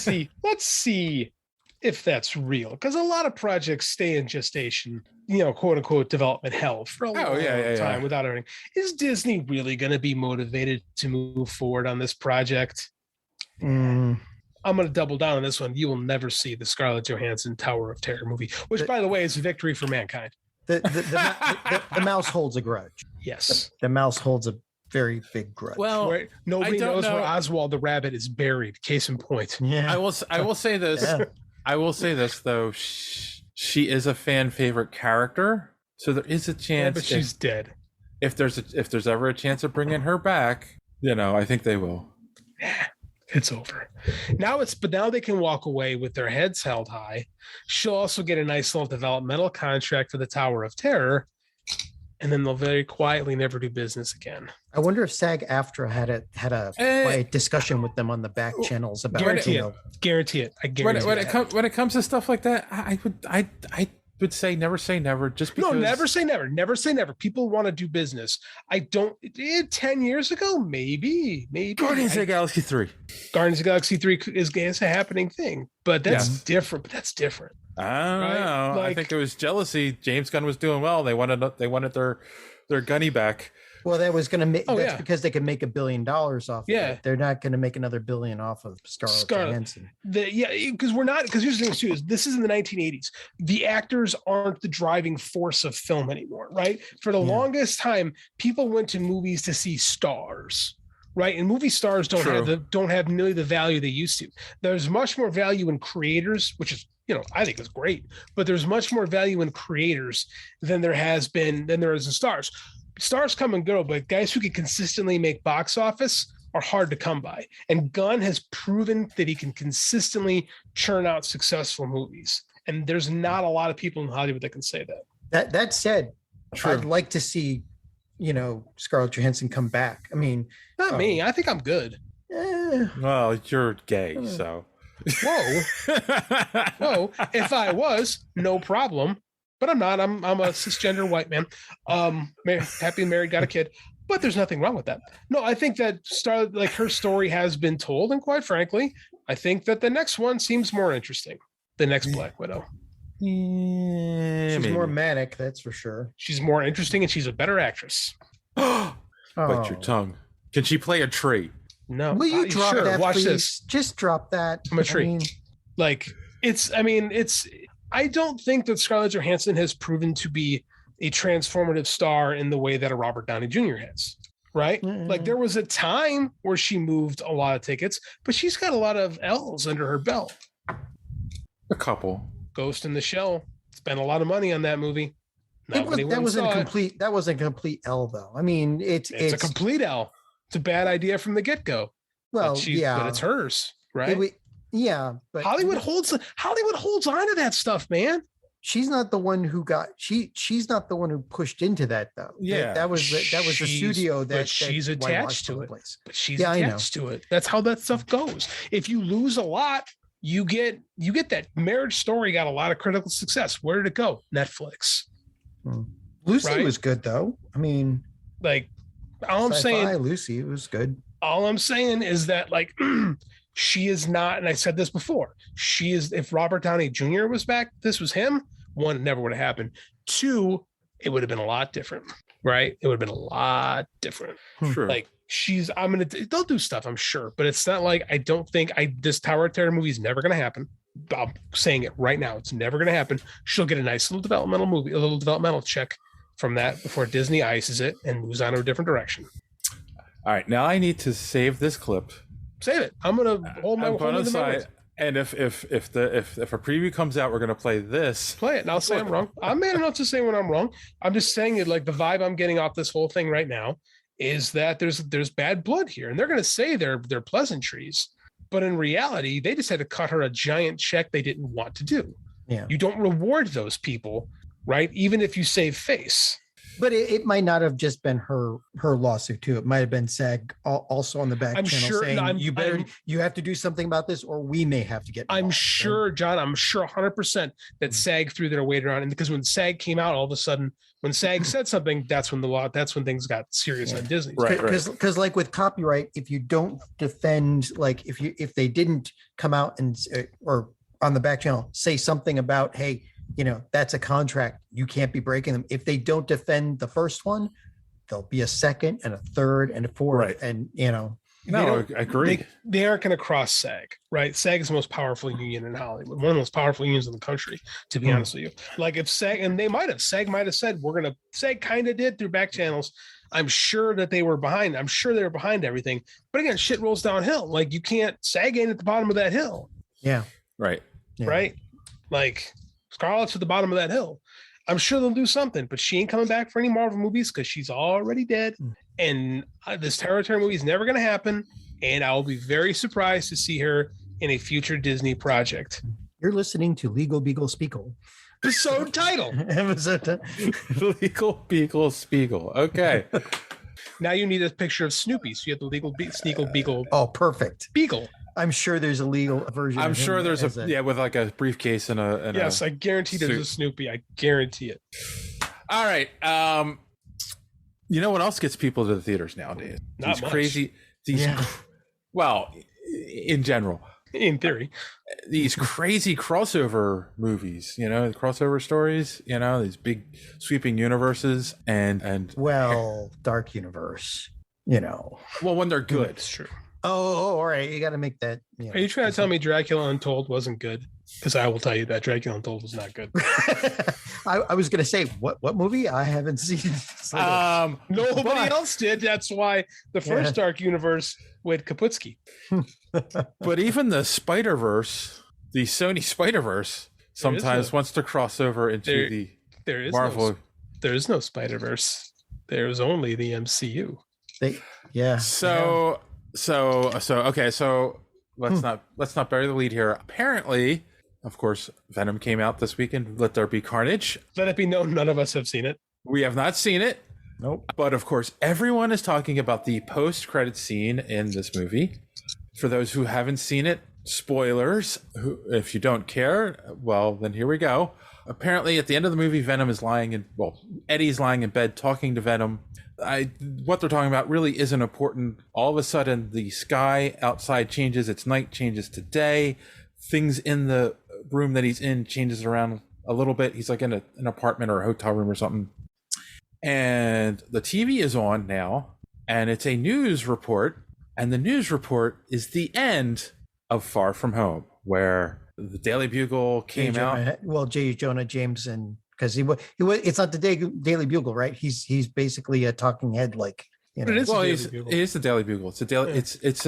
see if that's real, because a lot of projects stay in gestation, quote unquote, development hell for a long time without earning. Is Disney really going to be motivated to move forward on this project? I'm going to double down on this one. You will never see the Scarlett Johansson Tower of Terror movie, which, by the way, is a victory for mankind.
The mouse holds a grudge.
Yes,
the mouse holds a very big grudge.
Well, nobody knows where Oswald the rabbit is buried. Case in point.
Yeah,
I will say this. Yeah. I will say this though. She is a fan favorite character, so there is a chance.
But she's dead.
If there's ever a chance of bringing her back, I think they will.
It's over. Now they can walk away with their heads held high. She'll also get a nice little developmental contract for the Tower of Terror, and then they'll very quietly never do business again.
I wonder if SAG-AFTRA had a quiet discussion with them on the back channels about
guarantee it. I guarantee
when it comes to stuff like that, would say never say never. Just because.
No, never say never. Never say never. People want to do business. I don't. 10 years ago, maybe.
Guardians of the Galaxy 3.
Guardians of the Galaxy 3 is a happening thing, but that's different. But that's different.
I don't know.
Like,
I think there was jealousy. James Gunn was doing well. They wanted their gunny back.
Well, that was going to make. That's
yeah.
because they could make $1 billion off. Of
Yeah.
it. They're not going to make another $1 billion off of Scarlett Johansson.
Because we're not. Because here's the thing too: is this is in the 1980s. The actors aren't the driving force of film anymore, right? For the longest time, people went to movies to see stars, right? And movie stars don't have nearly the value they used to. There's much more value in creators, which is, I think is great, but there's much more value in creators than there is in stars. Stars come and go, but guys who can consistently make box office are hard to come by. And Gunn has proven that he can consistently churn out successful movies. And there's not a lot of people in Hollywood that can say that.
That said, I'd like to see, Scarlett Johansson come back. I mean,
not me. I think I'm good.
Well, you're gay, so.
Whoa. If I was, no problem. But I'm not. I'm a cisgender white man. Happy married, got a kid. But there's nothing wrong with that. No, I think that her story has been told, and quite frankly, I think that the next one seems more interesting. The next Black Widow.
She's more manic, that's for sure.
She's more interesting, and she's a better actress.
Bite your tongue. Can she play a tree?
No.
Will you drop that?
Watch
please?
this.
Just drop that.
I'm a tree. I don't think that Scarlett Johansson has proven to be a transformative star in the way that a Robert Downey Jr. has, right? Mm-hmm. Like there was a time where she moved a lot of tickets, but she's got a lot of L's under her belt.
A couple.
Ghost in the Shell. Spent a lot of money on that movie.
That wasn't a complete L though. I mean, it's
a complete L. It's a bad idea from the get-go.
Well,
but it's hers, right?
But
Hollywood holds on to that stuff, man.
She's not the one who she's not the one who pushed into that though.
Yeah,
that was the studio that
she's attached to it. But she's
attached
to it. That's how that stuff goes. If you lose a lot, you get that. Marriage Story got a lot of critical success. Where did it go? Netflix.
Lucy was good though. I mean,
all I'm saying,
Lucy was good.
All I'm saying is that she is not, and I said this before, if Robert Downey Jr. was back, this was him, one, it never would have happened. Two, it would have been a lot different, right? It would have been a lot different.
Sure.
They'll do stuff, I'm sure, but it's not like, I don't think this Tower of Terror movie is never going to happen. I'm saying it right now. It's never going to happen. She'll get a nice little developmental check from that before Disney ices it and moves on to a different direction.
All right. Now I need to save this clip.
Save it. I'm going to hold my
aside. And if a preview comes out, we're going to play this.
Play it. And I'll say I'm wrong. I'm man enough to say when I'm wrong. I'm just saying it, like the vibe I'm getting off this whole thing right now is that there's bad blood here. And they're going to say they're pleasantries. But in reality, they just had to cut her a giant check they didn't want to do.
Yeah.
You don't reward those people, right? Even if you save face.
But it might not have just been her lawsuit too. It might have been SAG also on the back channel saying you have to do something about this, or we may have to get involved.
I'm sure, John. I'm sure 100% that SAG threw their weight around, and because when SAG came out, all of a sudden, when SAG said something, that's when things got serious on Disney.
Right. Because like with copyright, if you don't defend, like if they didn't come out and or on the back channel say something about, hey, that's a contract, you can't be breaking them. If they don't defend the first one, there'll be a second and a third and a fourth.
Right.
And
no, I agree.
They aren't going to cross SAG, right? SAG is the most powerful union in Hollywood, one of the most powerful unions in the country, to be honest with you. Like if SAG, and SAG might have said, SAG kind of did through back channels. I'm sure that they were behind. I'm sure they were behind everything. But again, shit rolls downhill. Like SAG ain't at the bottom of that hill.
Yeah.
Right.
Yeah.
Right. Like Scarlett's at the bottom of that hill. I'm sure they'll do something, but she ain't coming back for any Marvel movies because she's already dead. And this Tower movie is never going to happen. And I will be very surprised to see her in a future Disney project.
You're listening to Legal Beagle Spiegel.
Episode title.
Legal Beagle Spiegel. Okay.
Now you need a picture of Snoopy. So you have the Legal Beagle.
Oh, perfect.
Beagle.
I'm sure there's a legal version.
I'm
of him
sure there's
as
with like a briefcase and a.
Yes, I guarantee there's a Snoopy. I guarantee it.
All right. You know what else gets people to the theaters nowadays?
Not
These
much.
crazy. Well, in general.
In theory,
these crazy crossover movies, crossover stories, these big sweeping universes and
Dark Universe,
Well, when they're good.
That's true.
Oh, all right. You got to make that.
Are you trying to tell me Dracula Untold wasn't good? Because I will tell you that Dracula Untold was not good.
I was going to say, what movie? I haven't seen it.
Nobody else did. That's why the first Dark Universe with Kaputski.
But even the Spider-Verse, the Sony Spider-Verse, sometimes wants to cross over into
there is
Marvel.
There is no Spider-Verse. There's only the MCU.
So let's not bury the lead here. Apparently, of course, Venom came out this weekend. Let There Be Carnage.
Let it be known, none of us have seen it.
We have not seen it.
Nope.
But of course, everyone is talking about the post-credit scene in this movie. For those who haven't seen it, spoilers. If you don't care, well, then here we go. Apparently, at the end of the movie, Eddie's lying in bed talking to Venom. What they're talking about really isn't important. All of a sudden, the sky outside changes. It's night changes to day. Things in the room that he's in changes around a little bit. He's like in an apartment or a hotel room or something. And the TV is on now, and it's a news report. And the news report is the end of Far From Home, where the Daily Bugle came out.
Well, J. Jonah Jameson, because he was. It's not the Daily Bugle, right? He's basically a talking head, like.
It is the Daily Bugle. It's a daily. It's a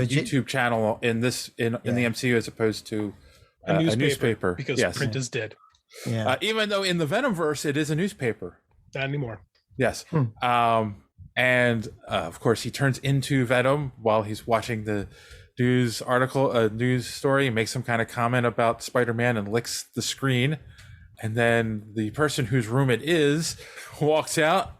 YouTube channel in the MCU as opposed to a newspaper
because print is dead.
Yeah.
Even though in the Venomverse it is a newspaper.
Not anymore.
Yes. And of course he turns into Venom while he's watching the news story, and makes some kind of comment about Spider-Man and licks the screen. And then the person whose room it is walks out,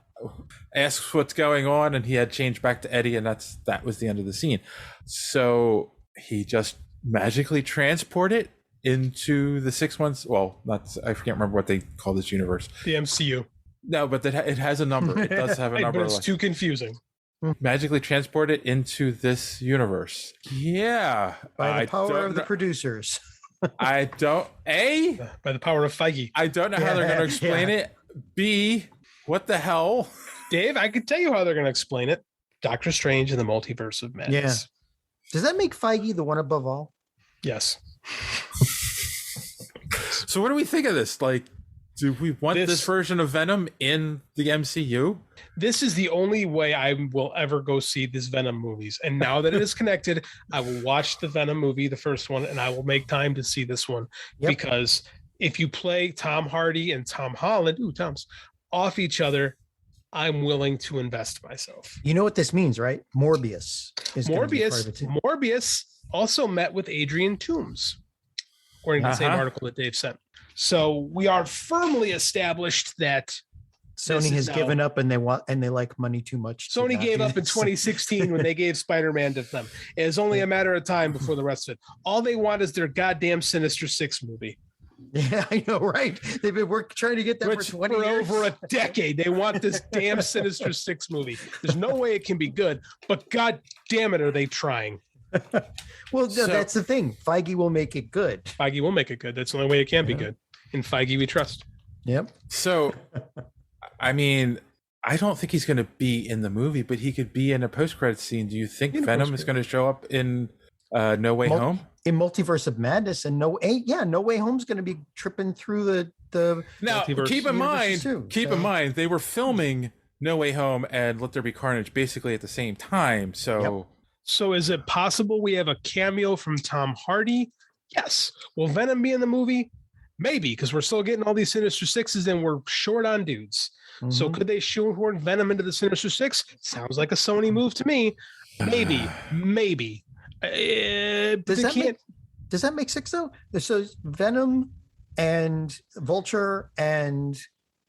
asks what's going on, and he had changed back to Eddie, and that was the end of the scene. So he just magically transported into the 6 months. Well, I can't remember what they call this universe.
The MCU.
No, but it has a number. It does have a number.
But it's too confusing.
Magically transported into this universe. Yeah.
By the power of the producers.
I don't. A?
By the power of Feige.
I don't know how they're going to explain it. B? What the hell?
Dave, I could tell you how they're going to explain it. Doctor Strange and the Multiverse of Madness.
Yeah. Does that make Feige the one above all?
Yes.
So what do we think of this? Like, do we want this version of Venom in the MCU?
This is the only way I will ever go see these Venom movies. And now that it is connected, I will watch the Venom movie, the first one, and I will make time to see this one. Yep. Because if you play Tom Hardy and Tom Holland, Tom's off each other, I'm willing to invest myself.
You know what this means, right? Morbius is
Morbius also met with Adrian Toomes, according to the same article that Dave sent. So we are firmly established that
Sony has given up, and they like money too much.
Sony gave up in 2016 when they gave Spider-Man to them. It is only a matter of time before the rest of it. All they want is their goddamn Sinister Six movie.
Yeah, I know, right? They've been trying to get that for 20 years.
Over a decade. They want this damn Sinister Six movie. There's no way it can be good, but god damn it, are they trying?
Well, that's the thing. Feige will make it good.
Feige will make it good. That's the only way it can be good. In Feige, we trust.
Yep.
So, I mean, I don't think he's going to be in the movie, but he could be in a post-credit scene. Do you think Venom is going to show up in No Way Home?
In Multiverse of Madness, and No Way Home's going to be tripping through the
now. Keep in mind, they were filming No Way Home and Let There Be Carnage basically at the same time. So,
So is it possible we have a cameo from Tom Hardy? Yes. Will Venom be in the movie? Maybe, because we're still getting all these Sinister Sixes and we're short on dudes. Mm-hmm. So could they shoehorn Venom into the Sinister Six? Sounds like a Sony move to me. Maybe.
Does that make six though? So Venom and Vulture and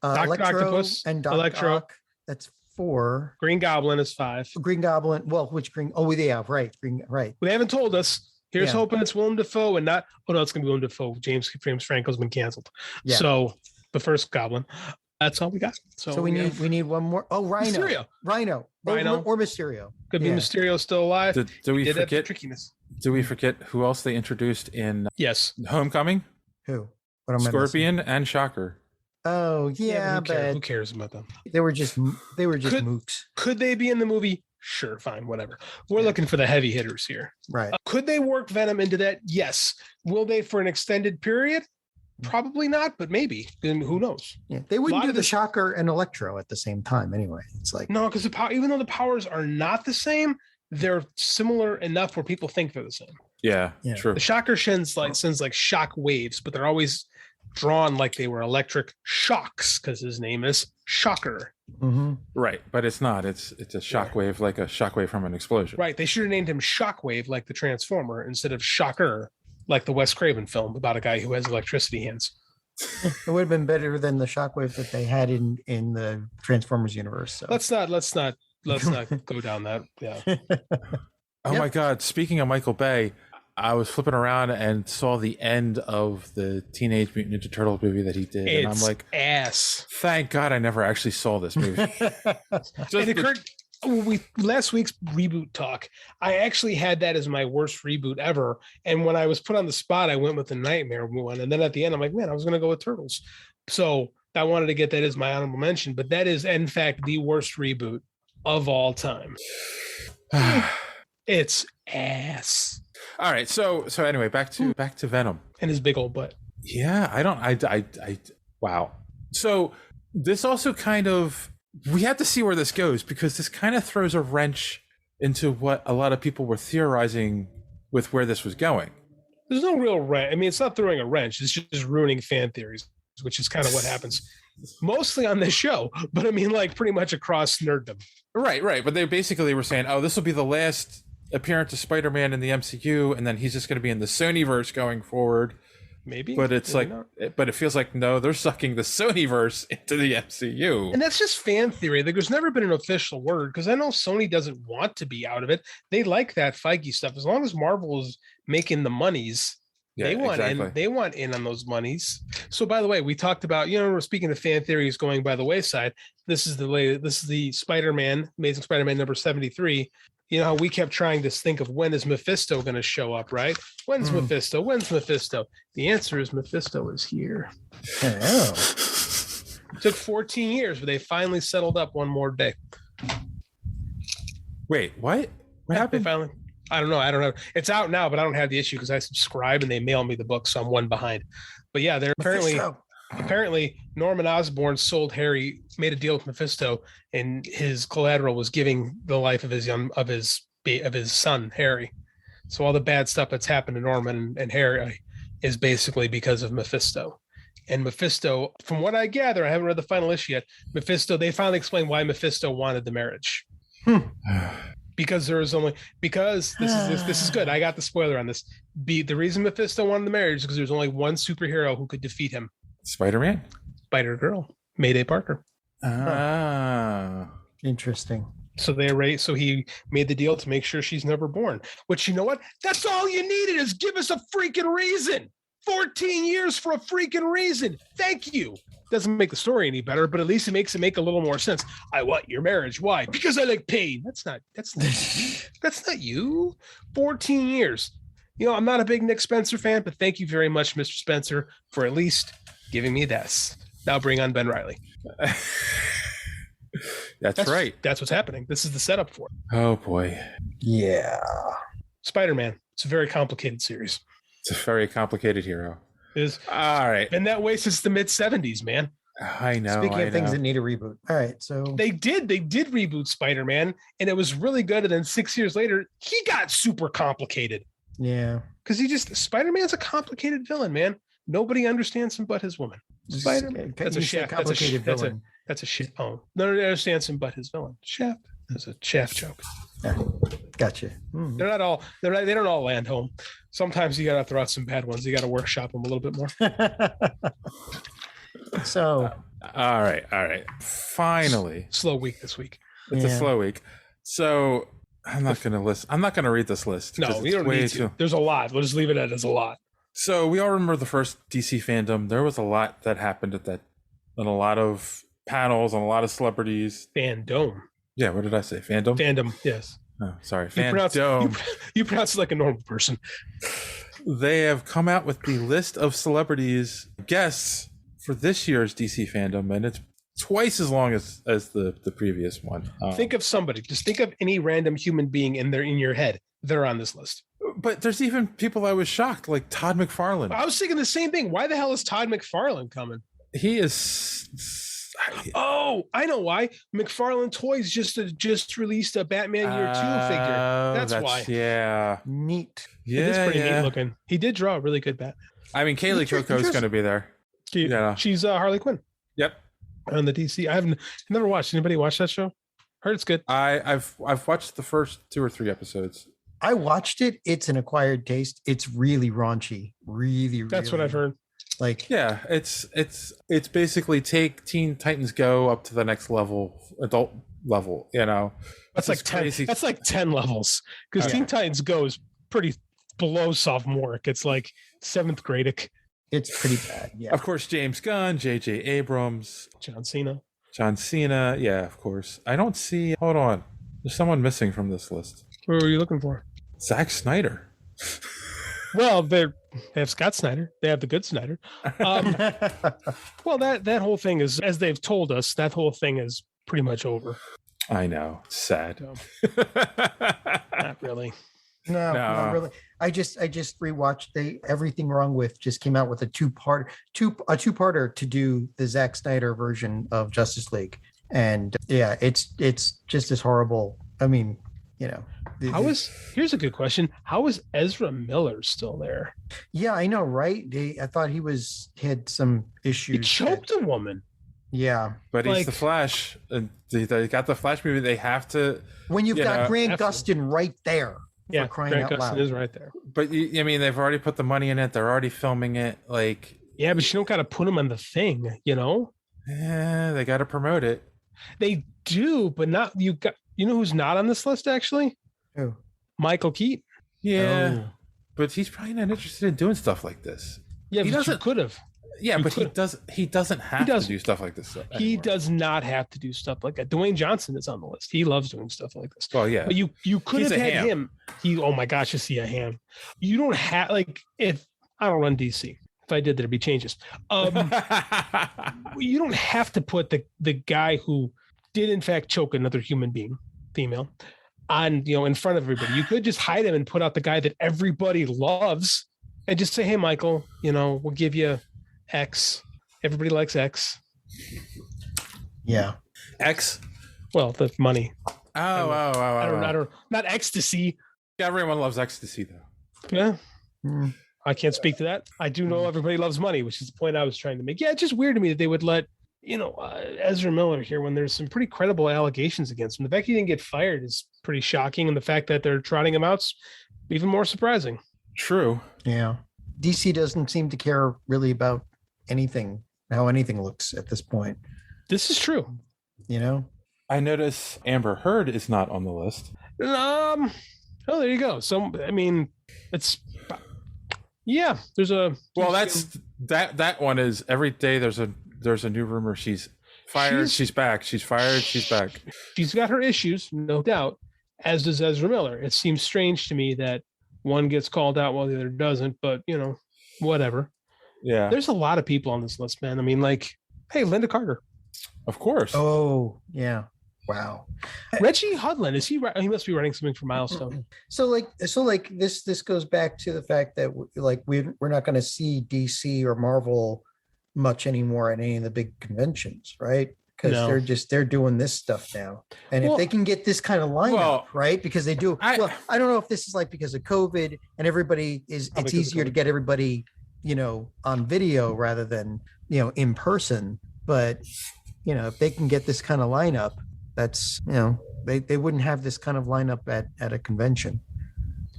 Electro and Doc Ock. That's 4.
Green Goblin is 5.
Green Goblin. Well, which Green? Oh, yeah, right. Right.
They haven't told us. Here's
Yeah.
hoping it's Willem Dafoe and not. Oh no, it's gonna be Willem Dafoe. James Franco's been canceled.
Yeah.
So the first Goblin. That's all we got.
So we need one more. Oh, Rhino.
Rhino.
Or Mysterio.
Could be Mysterio still alive.
Do we
Did have
forget
trickiness?
Do we forget who else they introduced in Homecoming?
Who? What am I
Scorpion and Shocker.
Oh yeah, but
who cares about them?
They were just mooks.
Could they be in the movie? Sure, fine, whatever. We're looking for the heavy hitters here.
Right.
Could they work Venom into that? Yes. Will they for an extended period? Probably not, but maybe. Then who knows?
Yeah, they wouldn't do the Shocker and Electro at the same time anyway. It's like
no, because even though the powers are not the same, they're similar enough where people think they're the same.
Yeah, true.
The Shocker sends like shock waves, but they're always drawn like they were electric shocks because his name is Shocker.
Mm-hmm.
Right, but it's not. It's a shockwave, like a shockwave from an explosion.
Right. They should have named him Shockwave, like the Transformer, instead of Shocker, like the Wes Craven film about a guy who has electricity hands.
It would have been better than the Shockwave that they had in the Transformers universe. So.
Let's not go down that. Yeah.
Oh my God! Speaking of Michael Bay, I was flipping around and saw the end of the Teenage Mutant Ninja Turtle movie that he did, and I'm like,
ass.
Thank God I never actually saw this movie.
It occurred last week's reboot talk. I actually had that as my worst reboot ever, and when I was put on the spot, I went with the Nightmare one, and then at the end, I'm like, man, I was going to go with Turtles. So I wanted to get that as my honorable mention, but that is in fact the worst reboot of all time. It's ass.
All right, so anyway, back to Venom
and his big old butt.
Yeah, wow. So this also kind of, we have to see where this goes, because this kind of throws a wrench into what a lot of people were theorizing with where this was going.
There's no real wrench. I mean, it's not throwing a wrench. It's just ruining fan theories, which is kind of what happens mostly on this show. But I mean, like pretty much across nerddom.
Right. But they basically were saying, oh, this will be the last appearance of Spider-Man in the MCU, and then he's just going to be in the Sonyverse going forward.
Maybe,
but it's
maybe
but it feels like no, they're sucking the Sonyverse into the MCU,
and that's just fan theory. Like, there's never been an official word, because I know Sony doesn't want to be out of it. They like that Feige stuff. As long as Marvel is making the monies, they want in. They want in on those monies. So, by the way, we talked about, speaking of fan theories going by the wayside. This is the Spider-Man, Amazing Spider-Man number 73. You know how we kept trying to think of when is Mephisto going to show up, right? When's Mephisto? When's Mephisto? The answer is Mephisto is here.
Oh.
It took 14 years, but they finally settled up one more day.
Wait, what? What happened?
Finally, I don't know. It's out now, but I don't have the issue because I subscribe and they mail me the book, so I'm one behind. But yeah, they're apparently Norman Osborn sold Harry, made a deal with Mephisto, and his collateral was giving the life of his son Harry. So all the bad stuff that's happened to Norman and Harry is basically because of Mephisto. And Mephisto, from what I gather, I haven't read the final issue yet. Mephisto, they finally explained why Mephisto wanted the marriage. Because this is good. I got the spoiler on this. The reason Mephisto wanted the marriage is because there's only one superhero who could defeat him.
Spider-Man?
Spider-Girl. Mayday Parker.
Interesting.
So he made the deal to make sure she's never born. Which, you know what? That's all you needed, is give us a freaking reason. 14 years for a freaking reason. Thank you. Doesn't make the story any better, but at least it makes it make a little more sense. I want your marriage. Why? Because I like pain. That's not you. 14 years. I'm not a big Nick Spencer fan, but thank you very much, Mr. Spencer, for at least giving me this. Now bring on Ben Reilly.
That's right.
That's what's happening. This is the setup for it.
Oh boy.
Yeah.
Spider-Man. It's a very complicated series.
It's a very complicated hero.
It is.
All right.
Been that way since the mid 70s, man.
I know.
Speaking of things that need a reboot. All right. So
they did reboot Spider-Man, and it was really good. And then 6 years later, he got super complicated.
Yeah.
Because Spider-Man's a complicated villain, man. Nobody understands him but his woman. Spider-Man. That's a Shaft.
Complicated villain.
That's a shit. Oh, nobody understands him but his villain. Shaft. That's a Shaft joke.
Yeah. Gotcha.
They don't all land home. Sometimes you gotta throw out some bad ones. You gotta workshop them a little bit more.
So
all right. Finally.
Slow week this week.
It's a slow week. So I'm not going to read this list.
No, we don't need to. There's a lot. We'll just leave it as a lot.
So we all remember the first DC fandom. There was a lot that happened at that, and a lot of panels and a lot of celebrities.
Fandom.
Yeah, what did I say? Fandom?
Fandom, yes.
Oh, sorry.
Fandom. You pronounce it like a normal person.
They have come out with the list of celebrities guests for this year's DC fandom, and it's twice as long as the previous one.
Think of somebody. Just think of any random human being in your head. They're on this list.
But there's even people I was shocked, like Todd McFarlane.
I was thinking the same thing. Why the hell is Todd McFarlane coming?
He is.
Oh, I know why. McFarlane Toys just released a Batman Year 2 figure. That's why.
Yeah.
Neat.
Yeah,
it is pretty neat looking. He did draw a really good bat.
I mean, Kaylee Coco is going to be there.
She's Harley Quinn.
Yep.
On the DC. I've never watched. Anybody watch that show? Heard it's good.
I've watched the first 2 or 3 episodes.
I watched it. It's an acquired taste. It's really raunchy. Really.
That's what I've heard.
Like,
yeah, it's basically take Teen Titans Go up to the next level, adult level.
That's like 10. Crazy. That's like 10 levels because Teen Titans Go is pretty below sophomore. It's like 7th grade.
It's pretty bad. Yeah.
Of course, James Gunn, J.J. Abrams,
John Cena.
Yeah, of course. I don't see. Hold on. There's someone missing from this list.
Who are you looking for?
Zack Snyder.
Well, they have Scott Snyder. They have the good Snyder. Well, that whole thing is, as they've told us, that whole thing is pretty much over.
I know. It's sad.
Not really.
No, not really. I just rewatched Everything Wrong With just came out with a two-parter to do the Zack Snyder version of Justice League. And yeah, it's just as horrible. I mean, here's a good question. How is Ezra Miller still there? Yeah, I know, right? I thought he had some issues.
He choked a woman.
Yeah.
But he's the Flash. And they got the Flash movie. They have to.
When you've got Grant Gustin right there.
Yeah, Grant Gustin is right there.
But I mean, they've already put the money in it. They're already filming it. Like,
yeah, but you don't got to put him on the thing,
Yeah, they got to promote it.
They do, but not you know who's not on this list actually?
Who?
Michael Keaton.
Yeah, but he's probably not interested in doing stuff like this.
Yeah, he doesn't. Could have.
Yeah, but he doesn't have to do stuff like this.
He does not have to do stuff like that. Dwayne Johnson is on the list. He loves doing stuff like this.
Well, yeah.
But you could have had him. Oh my gosh, is he a ham? You don't have if I don't run DC. If I did, there'd be changes. You don't have to put the guy who did in fact choke another human being, female, on in front of everybody. You could just hide him and put out the guy that everybody loves, and just say, "Hey, Michael, we'll give you X. Everybody likes X."
Yeah,
X.
Well, the money.
I
don't. Not ecstasy.
Everyone loves ecstasy, though.
Yeah. I can't speak to that. I do know everybody loves money, which is the point I was trying to make. Yeah, it's just weird to me that they would let Ezra Miller here when there's some pretty credible allegations against him. The fact he didn't get fired is pretty shocking, and the fact that they're trotting him out's even more surprising.
True.
Yeah. DC doesn't seem to care really about anything, how anything looks at this point.
This is true.
I notice Amber Heard is not on the list.
Oh, there you go. So, I mean, it's... Yeah, there's a...
Well, that one is every day there's a new rumor. She's fired, she's back. She's fired, she's back.
She's got her issues, no doubt, as does Ezra Miller. It seems strange to me that one gets called out while the other doesn't, but, whatever.
Yeah.
There's a lot of people on this list, man. I mean, hey, Linda Carter.
Of course.
Oh, yeah. Wow.
Reggie Hudlin, he must be writing something for Milestone.
So this goes back to the fact that we're not going to see DC or Marvel much anymore at any of the big conventions, right? Because they're doing this stuff now. And if they can get this kind of lineup, right? Because they do. I don't know if this is because of COVID and it's easier to get everybody, on video rather than, in person. But, if they can get this kind of lineup, that's, they wouldn't have this kind of lineup at a convention.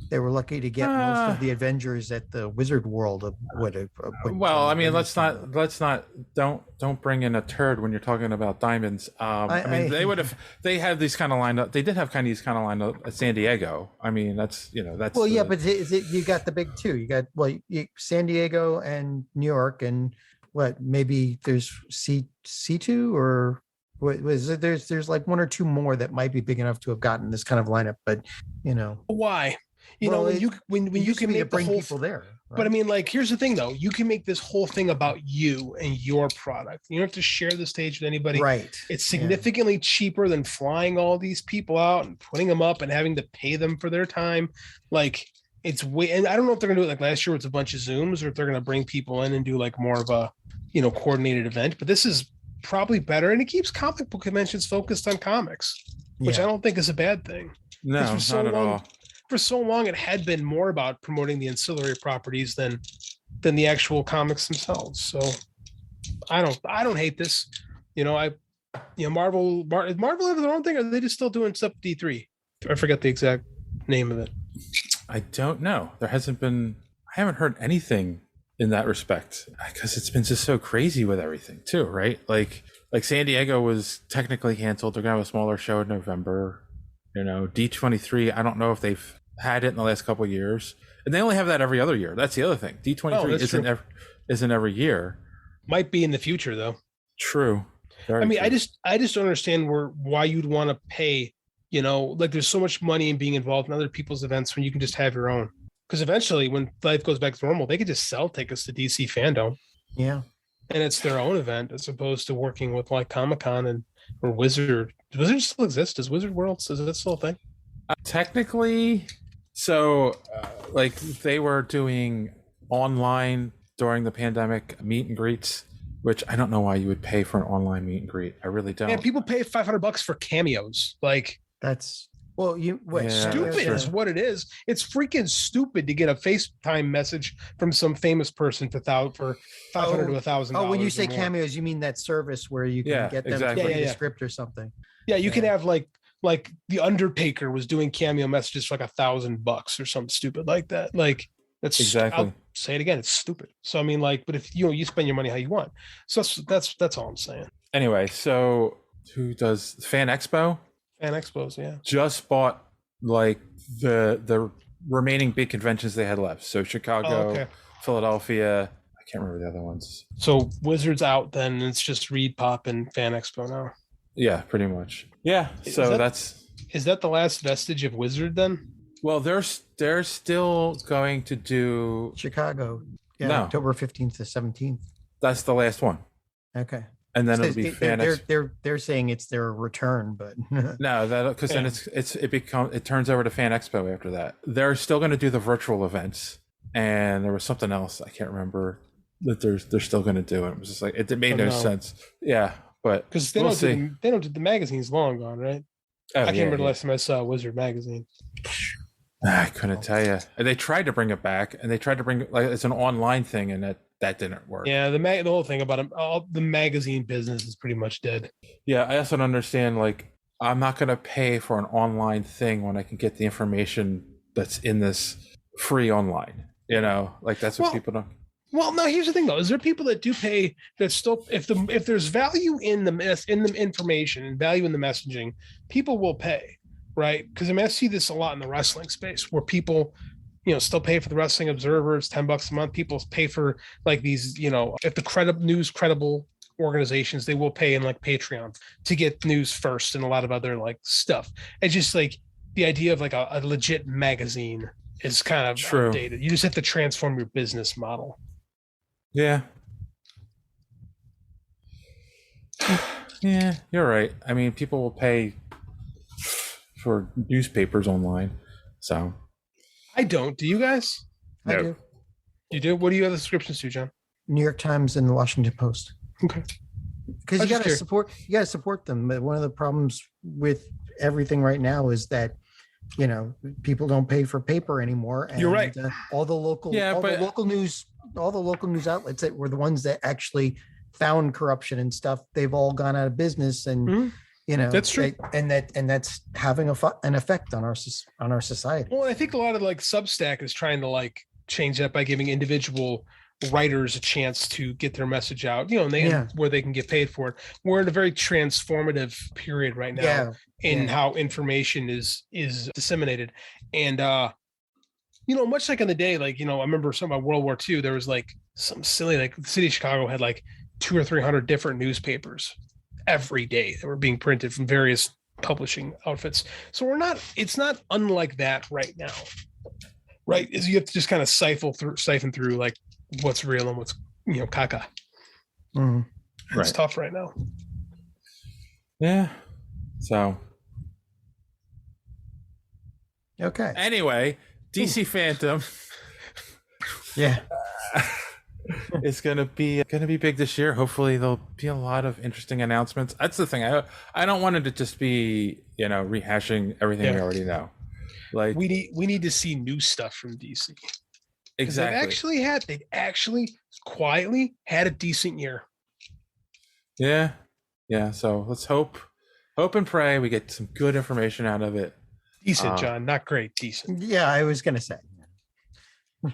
They were lucky to get most of the Avengers at the Wizard World of
well, I mean, don't bring in a turd when you're talking about diamonds. They had these kind of lined up. They did have these kind of lined up at San Diego. I mean, that's.
Well, yeah, but you got the big two. You got San Diego and New York, and maybe there's C2 or. There's like one or two more that might be big enough to have gotten this kind of lineup, but
why? When you can make the whole people there. Right? But I mean, like, here's the thing though, you can make this whole thing about you and your product. You don't have to share the stage with anybody.
Right.
It's significantly cheaper than flying all these people out and putting them up and having to pay them for their time. Like, it's way, and I don't know if they're gonna do it like last year with a bunch of Zooms, or if they're gonna bring people in and do like more of a coordinated event. But this is probably better, and it keeps comic book conventions focused on comics, which I don't think is a bad thing.
No, not at all.
For so long, it had been more about promoting the ancillary properties than the actual comics themselves. So I don't hate this. Marvel have their own thing, or are they just still doing stuff D3? I forget the exact name of it.
I don't know. I haven't heard anything in that respect, because it's been just so crazy with everything too, right? Like San Diego was technically canceled. They're gonna have a smaller show in November. D23, I don't know if they've had it in the last couple of years, and they only have that every other year. That's the other thing. D23 isn't every year.
Might be in the future though.
True.
I mean, true. I just don't understand why you'd want to pay. Like, there's so much money in being involved in other people's events when you can just have your own. Because eventually, when life goes back to normal, they could just sell tickets to DC Fandom.
Yeah.
And it's their own event as opposed to working with like Comic-Con or Wizard. Does Wizard still exist? Does Wizard World, is that still a thing?
Technically, so they were doing online during the pandemic meet and greets, which I don't know why you would pay for an online meet and greet. I really don't.
And people pay $500 for cameos. Like,
that's...
stupid is what it is. It's freaking stupid to get a FaceTime message from some famous person for $500 to $1,000.
Oh, when you say cameos, you mean that service where you can get them to play the script or something.
Yeah, you can have like the Undertaker was doing cameo messages for like $1,000 or something stupid like that. Like, that's
exactly.
I'll say it again. It's stupid. So I mean, like, but if you spend your money how you want, so that's all I'm saying.
Anyway, so who does Fan Expo?
Fan Expos, yeah.
Just bought like the remaining big conventions they had left. So Chicago, Philadelphia. I can't remember the other ones.
So Wizards out, then it's just Reed Pop and Fan Expo now.
Yeah, pretty much. Yeah. So
is that the last vestige of Wizard then?
Well, they're still going to do
Chicago. Yeah, October 15th to 17th.
That's the last one.
Okay.
And then it'll be
they're saying it's their return, but
no, because then it turns over to Fan Expo after that. They're still going to do the virtual events, and there was something else I can't remember that they're still going to do. And it was just like it made no sense. Yeah, but
because they don't do the magazine's long gone, right? I can't remember the last time I saw Wizard magazine.
I couldn't tell you. They tried to bring it back, and they tried to bring it's an online thing, and that didn't work.
Yeah, the whole thing about the magazine business is pretty much dead.
Yeah, I also don't understand. Like, I'm not going to pay for an online thing when I can get the information that's in this free online. Like that's what people don't.
Well, no. Here's the thing, though: is there people that do pay that still? If there's value in the information and value in the messaging, people will pay, right? Because I see this a lot in the wrestling space where people, still pay for the Wrestling Observer. It's $10 a month. People pay for like these, if the credible organizations, they will pay in like Patreon to get news first and a lot of other like stuff. It's just like the idea of like a legit magazine is kind of outdated. You just have to transform your business model.
Yeah. Yeah, you're right. I mean, people will pay for newspapers online. So
I don't. Do you guys?
I do.
You do? What do you have the subscriptions to, John?
New York Times and the Washington Post.
Okay.
Because you got to support them. But one of the problems with everything right now is that people don't pay for paper anymore. And,
you're right.
All the local news outlets that were the ones that actually found corruption and stuff, they've all gone out of business. And
That's true.
and that's having an effect on our society.
Well, I think a lot of like Substack is trying to like change that by giving individual writers a chance to get their message out, and where they can get paid for it. We're in a very transformative period right now in how information is disseminated. And much like in the day, like, I remember something about World War II, there was like some silly, like the city of Chicago had like 200 or 300 different newspapers every day that were being printed from various publishing outfits. So it's not unlike that right now, right? Is you have to just kind of siphon through like what's real and what's caca.
Mm-hmm.
It's tough right now.
Yeah. So
okay.
Anyway, DC Phantom.
Yeah.
It's gonna be big this year. Hopefully there'll be a lot of interesting announcements. That's the thing. I don't want it to just be rehashing everything we already know. Like
we need to see new stuff from DC.
Exactly.
They've actually quietly had a decent year.
Yeah. So let's hope and pray we get some good information out of it.
Decent, John, not great. Decent.
Yeah, I was gonna say.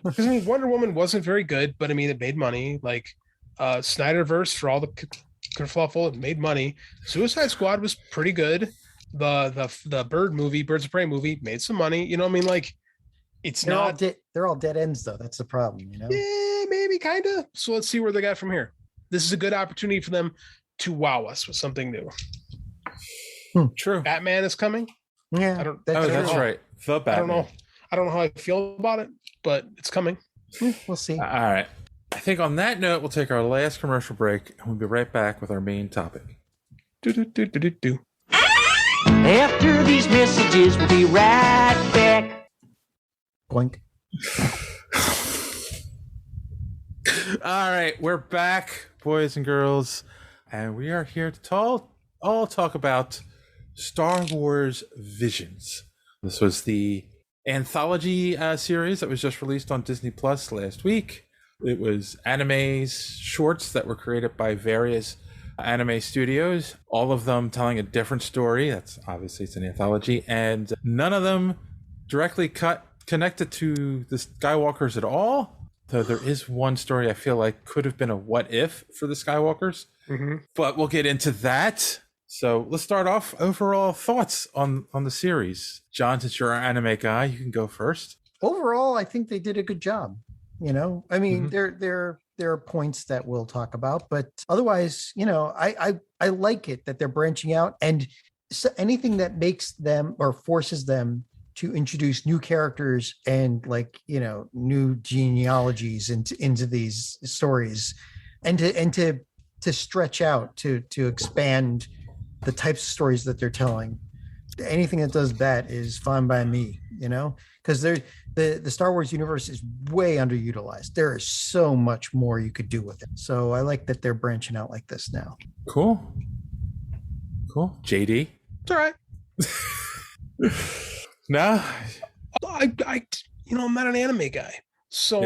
Because Wonder Woman wasn't very good, but it made money. Like Snyderverse, for all the kerfluffle, it made money. Suicide Squad was pretty good. The Birds of Prey movie made some money. Like
they're all dead ends though. That's the problem.
Yeah, maybe kind of. So let's see where they got from here. This is a good opportunity for them to wow us with something new.
True.
Batman is coming.
Yeah,
that's right. The Batman.
I don't know how I feel about it, but it's coming.
We'll see.
All right. I think on that note, we'll take our last commercial break, and we'll be right back with our main topic.
After these messages, we'll be right back.
Boink.
All right, we're back, boys and girls, and we are here to all talk about Star Wars Visions. This was the anthology series that was just released on Disney Plus last week. It was anime shorts that were created by various anime studios, all of them telling a different story. That's obviously it's an anthology, and none of them directly connected to the Skywalkers at all. Though there is one story I feel like could have been a what if for the Skywalkers, but we'll get into that. So let's start off overall thoughts on the series. John, since you're our anime guy, you can go first.
Overall, I think they did a good job. There are points that we'll talk about, but otherwise, I like it that they're branching out, and so anything that makes them or forces them to introduce new characters and new genealogies into these stories, and to stretch out to expand the types of stories that they're telling. Anything that does that is fine by me, because the Star Wars universe is way underutilized. There is so much more you could do with it. So I like that they're branching out like this now.
Cool. JD?
It's all right.
No?
I'm not an anime guy. So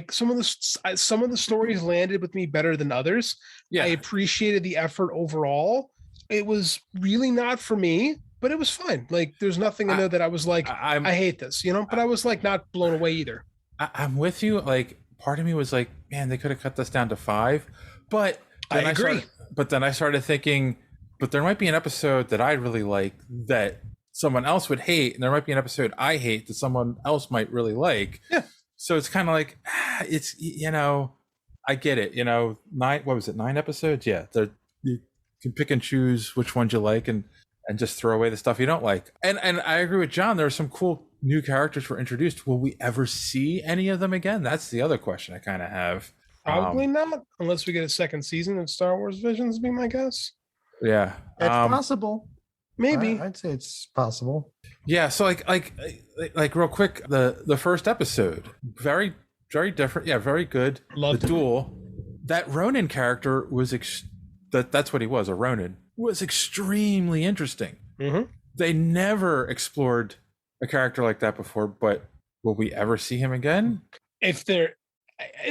some of the stories landed with me better than others. I appreciated the effort overall. It was really not for me, but it was fine. Like there's nothing in there that I was like, I hate this, but I was like not blown away either.
I'm with you. Like part of me was like, man, they could have cut this down to 5, but then
I agree.
But then I started thinking, but there might be an episode that I really like that someone else would hate, and there might be an episode I hate that someone else might really like.
Yeah.
So it's kind of like, it's, I get it. 9 episodes? Yeah. You can pick and choose which ones you like and just throw away the stuff you don't like. And I agree with John. There are some cool new characters were introduced. Will we ever see any of them again? That's the other question I kind of have.
Probably not, unless we get a second season of Star Wars Visions, be my guess.
Yeah.
It's possible.
Maybe.
I'd say it's possible.
Yeah. So like real quick, the first episode, very, very different. Yeah. Very good.
Loved
the
it.
duel. That Ronin character was, that's what he was, a Ronin, was extremely interesting.
Mm-hmm.
They never explored a character like that before, but will we ever see him again?
If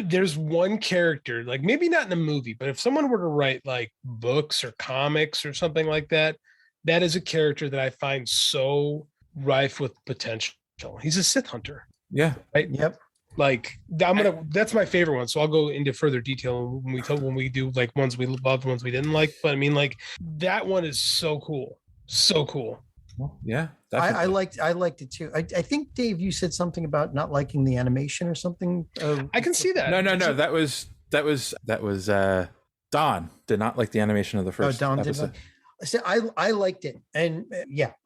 there's one character, like maybe not in a movie, but if someone were to write like books or comics or something like that, that is a character that I find so rife with potential. He's a Sith hunter.
Yeah.
Right.
Yep.
Like that's my favorite one. So I'll go into further detail when we do like ones we loved, ones we didn't like. But I mean, like that one is so cool. So cool.
Well, yeah.
I liked it too. I think Dave, you said something about not liking the animation or something.
I can see that.
No. That was Don did not like the animation of the first episode.
I liked it, and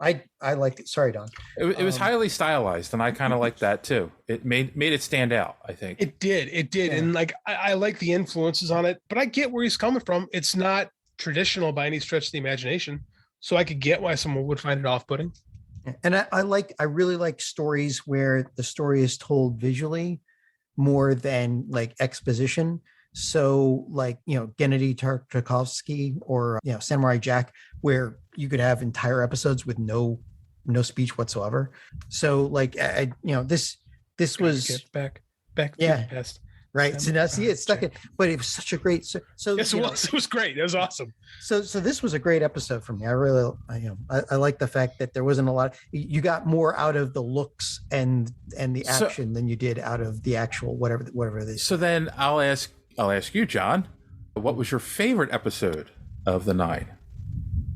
I liked it. Sorry, Don.
It was highly stylized, and I kind of liked that too. It made it stand out. I think
it did,
Yeah.
and like I like the influences on it, but I get where he's coming from. It's not traditional by any stretch of the imagination, so I could get why someone would find it off-putting.
And I really like stories where the story is told visually more than like exposition. So like, Gennady Tartakovsky or, Samurai Jack, where you could have entire episodes with no speech whatsoever. So like, this was
back
to the past. Right. So now see, it's stuck in, but it was such a great, so
yes, it was great. It was awesome.
So this was a great episode for me. I like the fact that there wasn't a lot. You got more out of the looks and the action than you did out of the actual whatever it is.
So then I'll ask you, John, what was your favorite episode of the 9?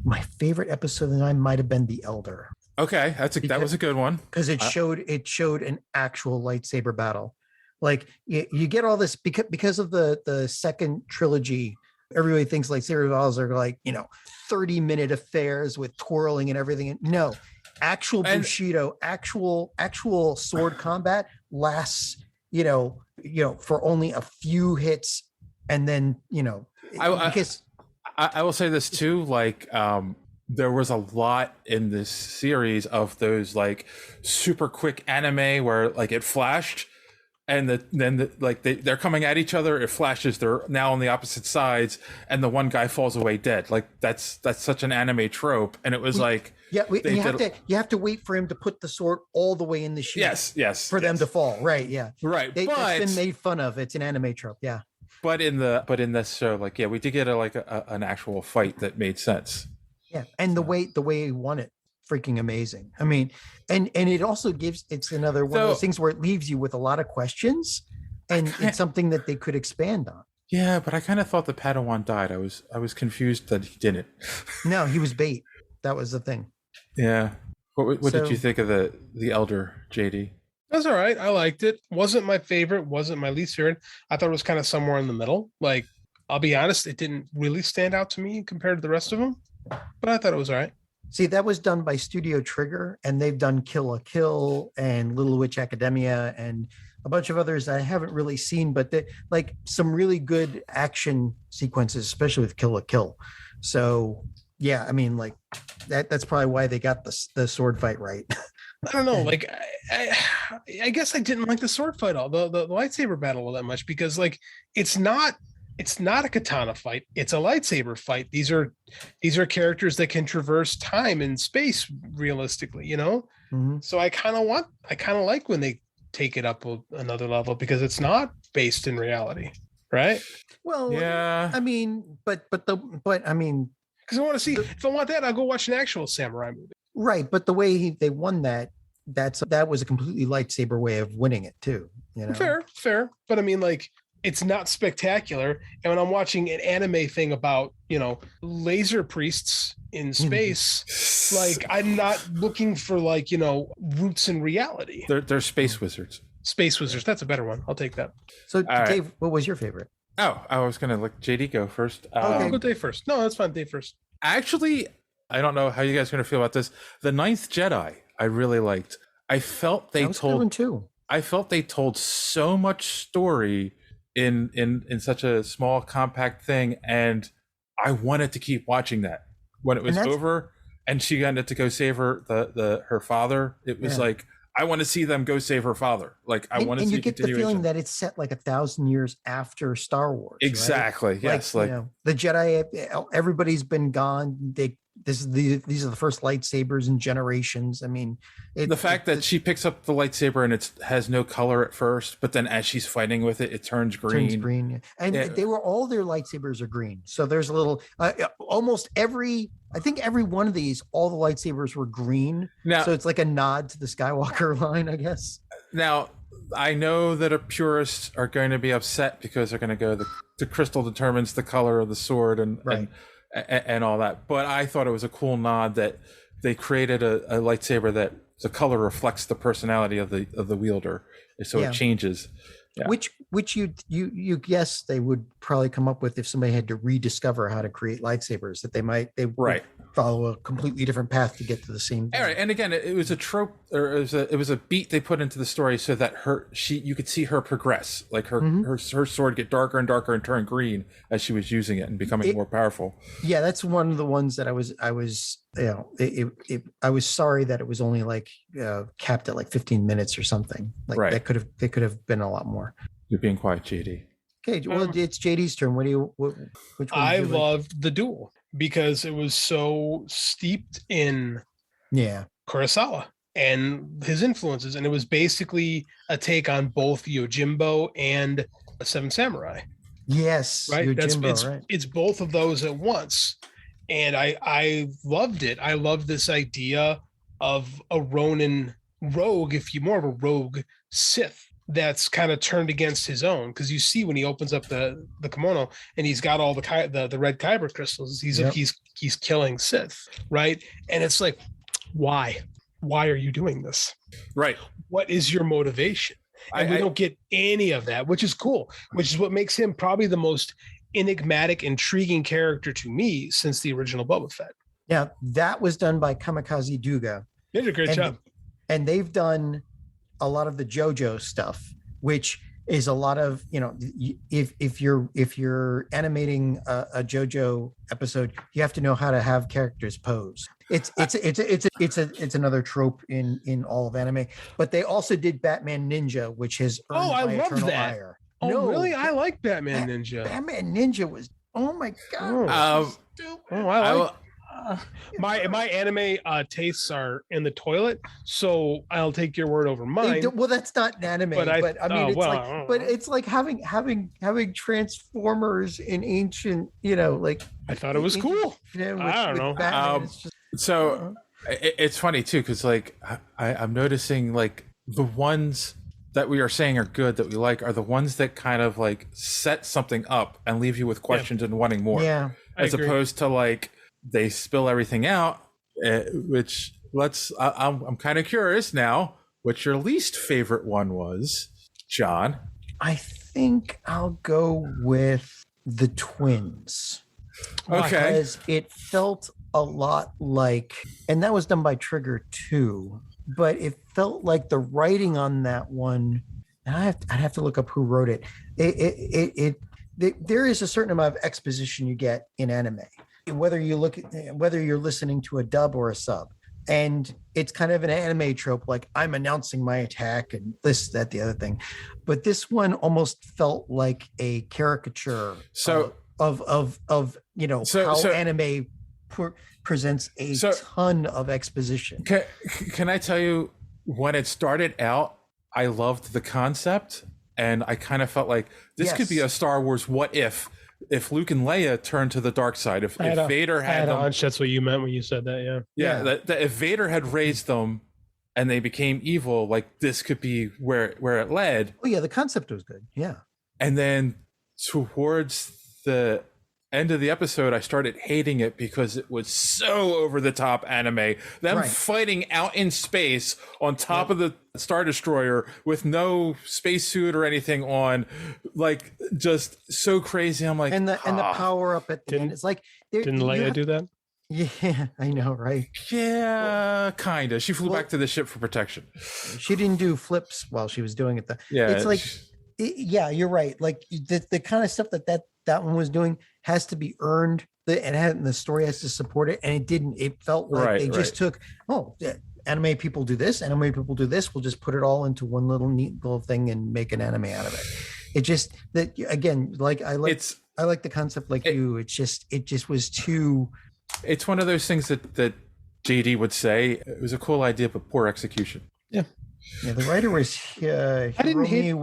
My favorite episode of the 9 might have been The Elder.
Okay, that was a good one
because it showed an actual lightsaber battle. Like you get all this because of the second trilogy. Everybody thinks lightsaber battles are like 30-minute affairs with twirling and everything. No, actual Bushido, actual sword combat lasts for only a few hits, and then because
I will say this too, like there was a lot in this series of those like super quick anime where like it flashed. And they're coming at each other. It flashes. They're now on the opposite sides, and the one guy falls away dead. Like that's such an anime trope. And it was
you have to wait for him to put the sword all the way in the sheath.
Yes.
For them to fall. Right. Yeah.
Right.
That's been made fun of. It's an anime trope. Yeah.
But in this show, we did get an actual fight that made sense.
Yeah, and the way he won it. Freaking amazing. I mean, and it also it's another one of those things where it leaves you with a lot of questions, and it's something that they could expand on.
Yeah, but I kind of thought the Padawan died. I was confused that he didn't.
No, he was bait. That was the thing.
Yeah. What did you think of the Elder, JD?
That's all right. I liked it. Wasn't my favorite. Wasn't my least favorite. I thought it was kind of somewhere in the middle. Like, I'll be honest, it didn't really stand out to me compared to the rest of them, but I thought it was all right.
See, that was done by Studio Trigger, and they've done Kill la Kill and Little Witch Academia and a bunch of others I haven't really seen, but they like some really good action sequences, especially with Kill la Kill. So yeah, I mean, like that's probably why they got the sword fight right.
I don't know, like I guess I didn't like the sword fight all the lightsaber battle all that much because like it's not a katana fight, it's a lightsaber fight. These are characters that can traverse time and space realistically,
Mm-hmm.
So I kind of like when they take it up another level because it's not based in reality, right?
Well, yeah, I mean, but I mean,
because I want to see if I want that, I'll go watch an actual samurai movie.
Right, but the way they won that was a completely lightsaber way of winning it too.
Fair, but I mean, like, it's not spectacular. And when I'm watching an anime thing about, laser priests in space, like I'm not looking for like, roots in reality.
They're space wizards.
Space wizards. That's a better one. I'll take that.
So Dave, what was your favorite?
Oh, I was going to let JD go first.
Okay, go Dave first. No, that's fine. Dave first.
Actually, I don't know how you guys are going to feel about this. The Ninth Jedi, I really liked. I felt they told so much story in such a small compact thing, and I wanted to keep watching that. When it was over and she got to go save her father, it was like, I want to see them go save her father. Like I want to see.
And you get the feeling that it's set like 1,000 years after Star Wars.
Exactly.
Right?
Yes.
Like the Jedi, everybody's been gone. these are the first lightsabers in generations. I mean,
the fact that she picks up the lightsaber and it has no color at first, but then as she's fighting with it, it turns green.
Yeah. And all their lightsabers are green. So there's a little, almost every one of these, all the lightsabers were green. Now, so it's like a nod to the Skywalker line, I guess.
Now, I know that purists are going to be upset because they're going to go, the crystal determines the color of the sword and all that. But I thought it was a cool nod that they created a lightsaber that the color reflects the personality of the wielder, so it changes. Yeah.
Which you guess they would probably come up with if somebody had to rediscover how to create lightsabers, that they would follow a completely different path to get to the same thing.
All right, and again, it was a trope, or it was a beat they put into the story so that you could see her progress, like her sword get darker and darker and turn green as she was using it and becoming more powerful. Yeah,
that's one of the ones that I was I was sorry that it was only like capped at like 15 minutes or something. Like they could have been a lot more.
You're being quiet, JD.
Okay, well, it's JD's turn. Which one?
I loved the duel because it was so steeped in Kurosawa and his influences, and it was basically a take on both Yojimbo and Seven Samurai.
Yes,
right.
Yojimbo,
It's both of those at once, and I loved it. I loved this idea of a Ronin rogue, more of a rogue Sith that's kind of turned against his own, because you see when he opens up the kimono and he's got all the red kyber crystals, he's killing Sith, right? And it's like, why are you doing this?
Right.
What is your motivation? And we don't get any of that, which is cool, which is what makes him probably the most enigmatic, intriguing character to me since the original Boba Fett.
Yeah, that was done by Kamikaze Duga.
They did a great job.
And they've done a lot of the JoJo stuff, which is a lot of, if you're animating a JoJo episode, you have to know how to have characters pose. It's another trope in all of anime. But they also did Batman Ninja, which has earned
I love
eternal
that.
ire.
Oh, no, really? I like Batman Ninja.
Batman Ninja was, oh my god.
My anime tastes are in the toilet, so I'll take your word over mine.
Well, that's not an anime, but I mean, it's like having Transformers in ancient, like.
I thought it was cool. I don't know.
Batman,
it's funny too, because like I'm noticing like the ones that we are saying are good, that we like, are the ones that kind of like set something up and leave you with questions and wanting more.
Yeah,
as opposed to like they spill everything out. Which I'm kind of curious now what your least favorite one was, John.
I think I'll go with the twins.
Okay,
because it felt a lot like, and that was done by Trigger too. But it felt like the writing on that one, and I'd have to look up who wrote it. There is a certain amount of exposition you get in anime, whether you're listening to a dub or a sub, and it's kind of an anime trope, like I'm announcing my attack and this, that, the other thing. But this one almost felt like a caricature. Of how anime presents a ton of exposition.
Can I tell you, when it started out, I loved the concept, and I kind of felt like this could be a Star Wars what if Luke and Leia turned to the dark side, if Vader had them.
That's what you meant when you said that.
That if Vader had raised them and they became evil, like this could be where it led.
Oh yeah, the concept was good. Yeah.
And then towards the end of the episode, I started hating it because it was so over the top anime. Them fighting out in space on top of the Star Destroyer with no spacesuit or anything on, like just so crazy. I'm like,
and the power up at the end. It's like,
didn't Leia do that?
Yeah, I know, right?
Yeah, kinda. She flew back to the ship for protection.
She didn't do flips while she was doing it. It's like, you're right. Like the kind of stuff that one was doing has to be earned, and the story has to support it, and it didn't. It felt like they just took, anime people do this, anime people do this, we'll just put it all into one little neat little thing and make an anime out of it. It just, that again, like I like the concept like you. It just was too
It's one of those things that JD would say. It was a cool idea, but poor execution.
Yeah.
Yeah, the writer was Hiromi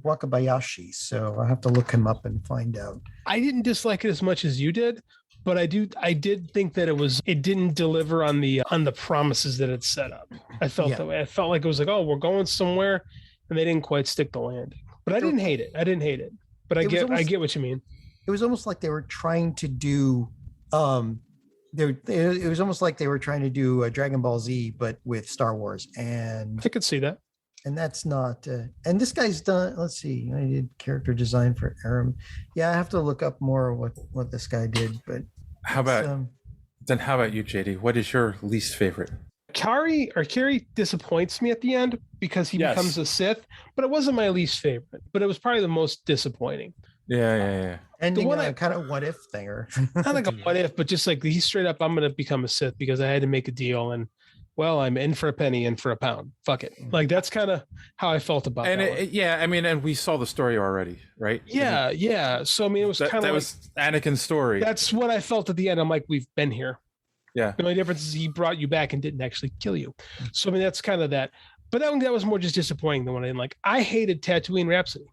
Wakabayashi, so I have to look him up and find out.
I didn't dislike it as much as you did, but I did think that it didn't deliver on the promises that it set up. I felt that way. I felt like it was like, oh, we're going somewhere, and they didn't quite stick the landing. But I didn't hate it. But I get what you mean.
It was almost like they were trying to do it was almost like they were trying to do a Dragon Ball Z, but with Star Wars. And
I could see that.
And that's not. And this guy's done. Let's see. I did character design for Aram. Yeah, I have to look up more what this guy did. But
how about you, JD? What is your least favorite?
Kari disappoints me at the end because he becomes a Sith, but it wasn't my least favorite. But it was probably the most disappointing.
Yeah.
Ending on a kind of what if thing, or
not like a what if, but just like he's straight up, I'm going to become a Sith because I had to make a deal, and well, I'm in for a penny, in for a pound. Fuck it. Like that's kind of how I felt about
and
that.
And we saw the story already, right?
Yeah. So I mean, it was kind of
that was Anakin's story.
That's what I felt at the end. I'm like, we've been here.
Yeah.
The only difference is he brought you back and didn't actually kill you. So I mean, that's kind of that. But that was more just disappointing than what I didn't like. I hated Tatooine Rhapsody.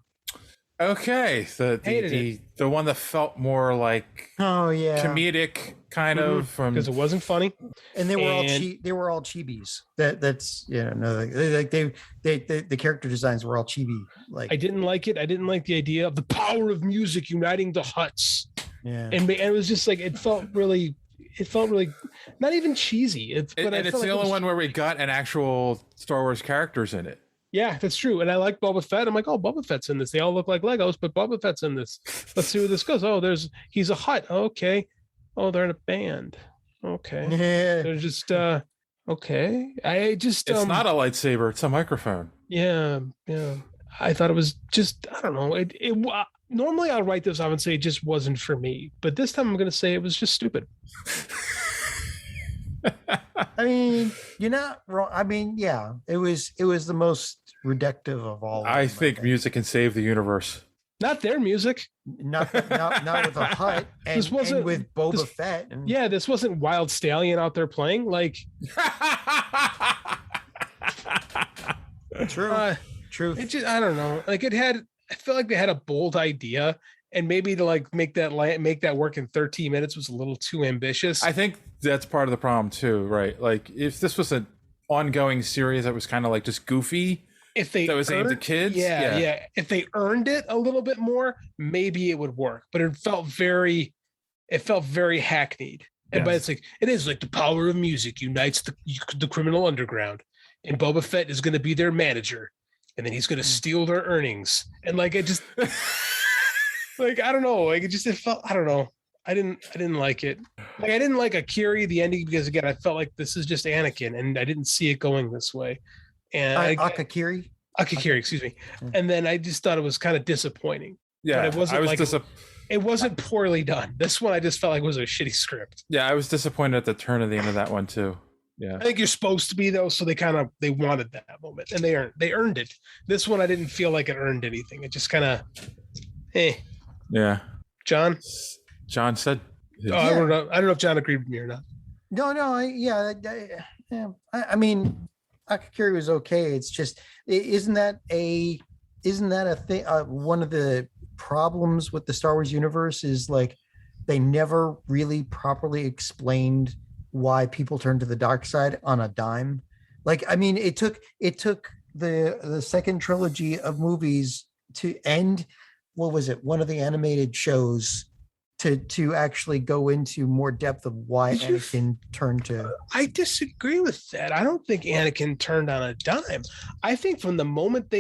Okay, the one that felt more like comedic kind of
because it wasn't funny,
and they were all chibis. That's the character designs were all chibi. Like
I didn't like it. I didn't like the idea of the power of music uniting the Hutts.
Yeah,
and it was just like it felt really not even cheesy. It's
the only one where we got an actual Star Wars characters in it.
Yeah, that's true. And I like Boba Fett. I'm like, oh, Boba Fett's in this. They all look like Legos, but Boba Fett's in this. Let's see where this goes. Oh, he's a Hutt. Okay. Oh, they're in a band. Okay.
Yeah.
They're just okay. It's
not a lightsaber, it's a microphone.
Yeah. I thought it was just, I don't know. It normally I'll write this off and say it just wasn't for me. But this time I'm gonna say it was just stupid.
I mean, you're not wrong. I mean, yeah, it was the most reductive of all.
I think music can save the universe.
Not their music.
Not with a Hutt and with Boba Fett.
This wasn't Wild Stallion out there playing. Like
True.
It just, I don't know. Like I feel like they had a bold idea, and maybe to like make that work in 13 minutes was a little too ambitious.
I think that's part of the problem too, right? Like if this was an ongoing series that was kind of like just goofy, that was aimed at kids,
if they earned it a little bit more, maybe it would work. But it felt very hackneyed. And but it's like it is like the power of music unites the criminal underground, and Boba Fett is going to be their manager, and then he's going to steal their earnings, and like it just. Like I don't know, like it felt, I don't know. I didn't like it. Like I didn't like Akiri the ending because again I felt like this is just Anakin and I didn't see it going this way. And
Akakiri,
excuse me. And then I just thought it was kind of disappointing.
Yeah,
but it wasn't poorly done. This one I just felt like was a shitty script.
Yeah, I was disappointed at the turn at the end of that one too. Yeah,
I think you're supposed to be though, so they wanted that moment and they earned it. This one I didn't feel like it earned anything. It just kind of
Yeah.
John
said.
I don't know if John agreed with me or not.
No. I mean, Akakiri was okay. It's just, isn't that a thing? One of the problems with the Star Wars universe is like they never really properly explained why people turn to the dark side on a dime. Like, I mean, it took the second trilogy of movies to end. What was it? One of the animated shows to actually go into more depth of why Anakin turned to.
I disagree with that. I don't think Anakin turned on a dime. I think from the moment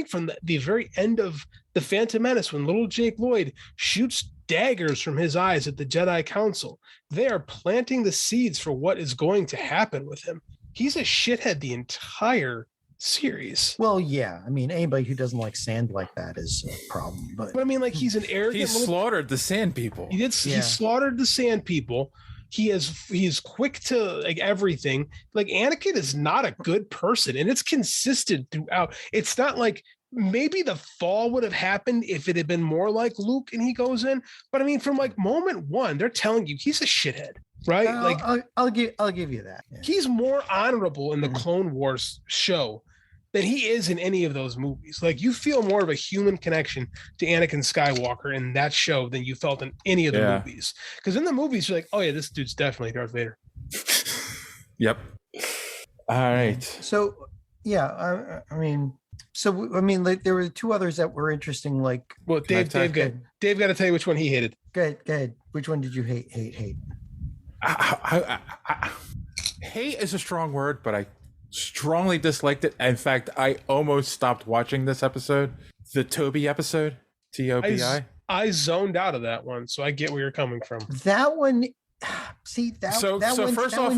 from the very end of The Phantom Menace, when little Jake Lloyd shoots daggers from his eyes at the Jedi Council, they are planting the seeds for what is going to happen with him. He's a shithead the entire series.
Well, yeah. I mean, anybody who doesn't like sand like that is a problem. But
I mean, like he's an arrogant.
He slaughtered the sand people.
He did. Yeah. He slaughtered the sand people. He's quick to like everything. Like Anakin is not a good person, and it's consistent throughout. It's not like maybe the fall would have happened if it had been more like Luke and he goes in. But I mean, from like moment one, they're telling you he's a shithead. right?
I'll give you that. Yeah.
He's more honorable in the Clone Wars show than he is in any of those movies. Like, you feel more of a human connection to Anakin Skywalker in that show than you felt in any of the movies. Because in the movies, you're like, oh yeah, this dude's definitely Darth Vader.
Yep. All right.
So yeah, I mean, like, there were two others that were interesting. Like,
well, Dave got to tell you which one he hated.
Go ahead. Which one did you hate?
Hate is a strong word, but I strongly disliked it. In fact, I almost stopped watching this episode, the Toby episode, Tobi.
I zoned out of that one, so I get where you're coming from.
That one, see that.
So first off,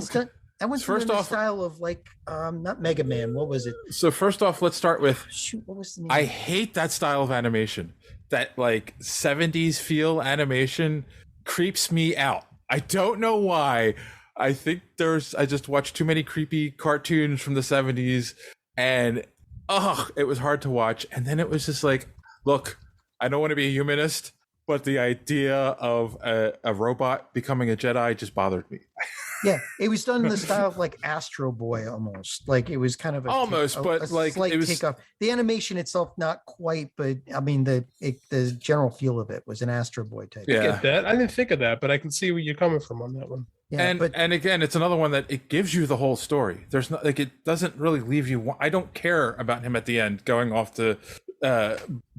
that one's in the style of like not Mega Man. What was it?
So first off, let's start with.
Shoot, what was the name?
I hate that style of animation. That like 70s feel animation creeps me out. I don't know why. I think I just watched too many creepy cartoons from the 70s, and it was hard to watch. And then it was just like, look, I don't want to be a humanist, but the idea of a robot becoming a Jedi just bothered me.
Yeah, it was done in the style of like Astro Boy almost. Like, it was kind of a slight takeoff. The animation itself, not quite, but I mean the general feel of it was an Astro Boy type.
Yeah, I get that. I didn't think of that, but I can see where you're coming from on that one.
Yeah,
and again, it's another one that it gives you the whole story. There's not like, it doesn't really leave you. I don't care about him at the end going off to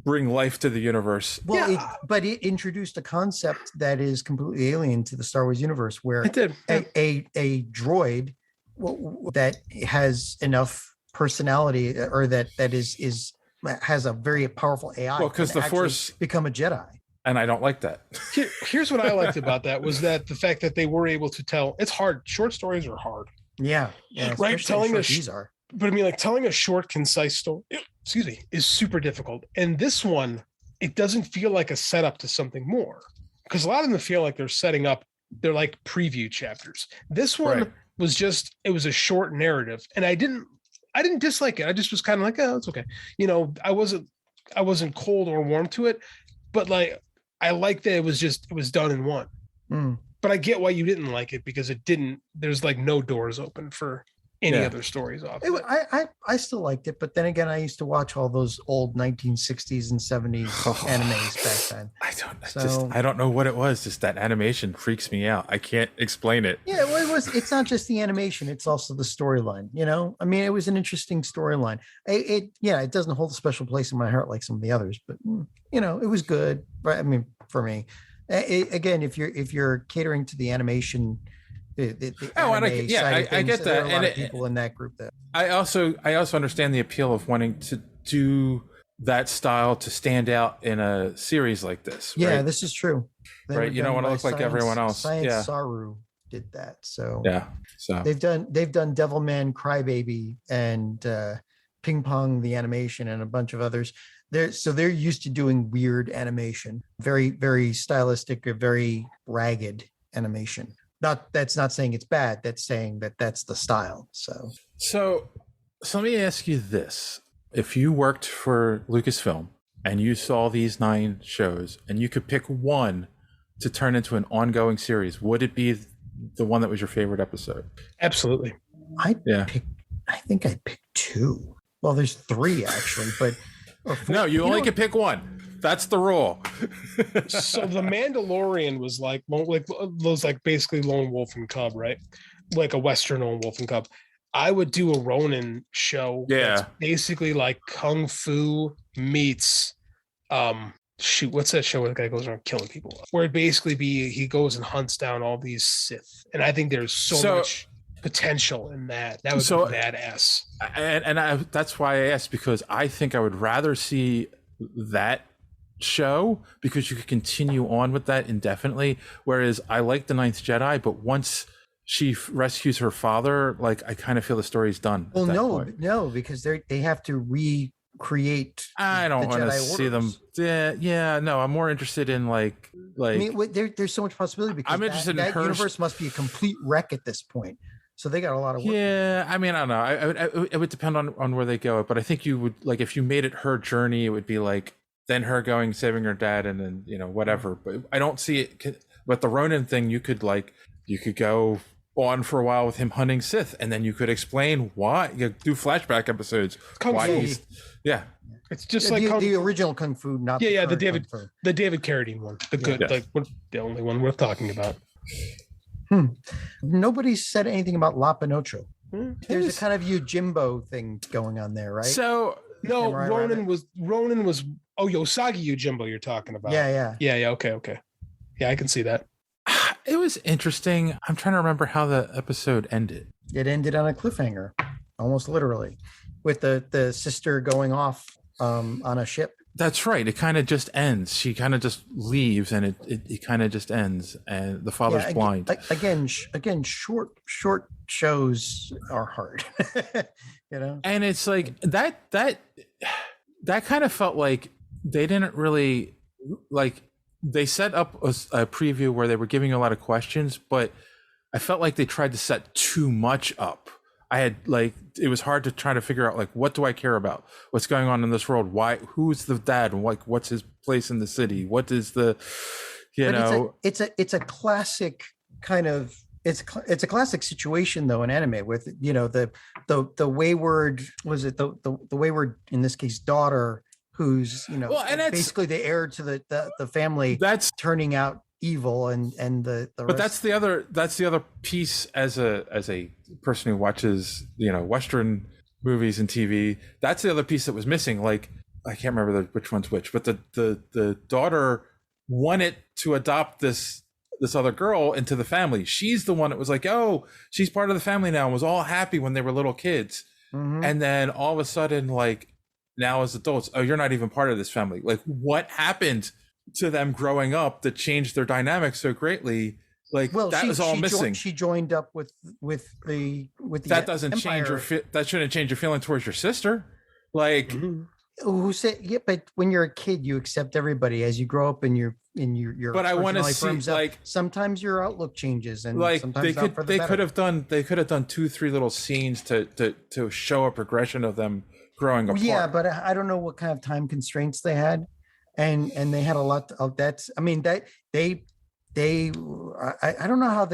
bring life to the universe.
Well, but it introduced a concept that is completely alien to the Star Wars universe, where
it did.
A droid that has enough personality, or that has a very powerful AI.
Well, because the Force
become a Jedi.
And I don't like that.
Here's what I liked about that was that the fact that they were able to tell. It's hard. Short stories are hard.
Yeah.
Right. Telling
these are.
But I mean, like, telling a short, concise story, is super difficult. And this one, it doesn't feel like a setup to something more, because a lot of them feel like they're setting up. They're like preview chapters. This one was just, it was a short narrative, and I didn't dislike it. I just was kind of like, oh, it's okay. You know, I wasn't cold or warm to it, but like, I liked that it was done in one. But I get why you didn't like it, because there's like no doors open for any other stories off.
I still liked it, but then again, I used to watch all those old 1960s and 70s animes back then.
I don't know what it was. Just that animation freaks me out. I can't explain it.
Yeah, well, it's not just the animation; it's also the storyline. You know, I mean, it was an interesting storyline. It doesn't hold a special place in my heart like some of the others, but you know, it was good. But I mean, for me, again, if you're catering to the animation. I get that,
and
people in that group. That
I also understand the appeal of wanting to do that style to stand out in a series like this.
Yeah,
right?
This is true.
Right, you don't want to look like everyone else.
Science Saru did that, so
they've
done Devilman Crybaby and Ping Pong the animation and a bunch of others. They're used to doing weird animation, very very stylistic, or very ragged animation. That's not saying it's bad. That's saying that that's the style. So let me ask you this: if you worked for Lucasfilm and you saw these 9 shows, and you could pick one to turn into an ongoing series, would it be the one that was your favorite episode?
Absolutely.
I think I picked 2. Well, there's 3 actually, but
no, you only can pick one. That's the rule.
So the Mandalorian was like those, like, basically Lone Wolf and Cub, right? Like a Western Lone Wolf and Cub. I would do a Ronin show.
Yeah.
That's basically like Kung Fu meets what's that show where the guy goes around killing people? Where it basically he goes and hunts down all these Sith. And I think there's so much potential in that. That would be badass.
And that's why I asked, because I think I would rather see that show, because you could continue on with that indefinitely, whereas I like the Ninth Jedi, but once she rescues her father, like, I kind of feel the story's done.
Well, no, because they have to recreate.
I don't want to see them. No, I'm more interested in like. I mean,
there's so much possibility, because
I'm interested in her
universe must be a complete wreck at this point. So they got a lot of work.
Yeah, I mean, I don't know. It would depend on where they go, but I think you would, like, if you made it her journey, it would be like then her going saving her dad, and then, you know, whatever. But I don't see it. But the Ronin thing, you could like you could go on for a while with him hunting Sith, and then you could explain why. You could do flashback episodes. Why he's,
it's just
the,
like
the original Kung Fu, not
the
current
David
Kung Fu.
the David Carradine one, the good, like the only one worth talking about.
Nobody said anything about La Pinocho. There's a kind of Yojimbo thing going on there, right?
So
no, Ronan was Yosagi Yojimbo you're talking about.
Yeah.
Okay. Yeah, I can see that.
It was interesting. I'm trying to remember how the episode ended.
It ended on a cliffhanger, almost literally, with the sister going off on a ship.
That's right. It kind of just ends. She kind of just leaves, and it kind of just ends. And the father's blind.
Again, short shows are hard, you know.
And it's like that kind of felt like they didn't really like. They set up a preview where they were giving a lot of questions, but I felt like they tried to set too much up. It was hard to try to figure out, like, what do I care about? What's going on in this world? Why? Who's the dad? And like, what's his place in the city? What is the,
It's a classic kind of, it's a classic situation though in anime with, the wayward, the wayward, in this case, daughter, who's, and basically the heir to the family
that's
turning out evil and the
but rest. that's the other piece as a person who watches Western movies and TV. That's the other piece that was missing. Like, I can't remember which one's which, but the daughter wanted to adopt this other girl into the family. She's the one that was like, oh, she's part of the family now, and was all happy when they were little kids. And then all of a sudden, like, now as adults, oh, you're not even part of this family. Like, what happened to them growing up that changed their dynamic so greatly? Like, that was all missing.
She joined up with the
that doesn't
Empire.
that shouldn't change your feeling towards your sister. Like,
who said? Yeah, but when you're a kid, you accept everybody. As you grow up and your
but I want to see, like,
sometimes your outlook changes, and
like
sometimes
they could have done 2-3 little scenes to show a progression of them growing apart.
Yeah, but I don't know what kind of time constraints they had, and they had a lot of that. I mean, that I don't know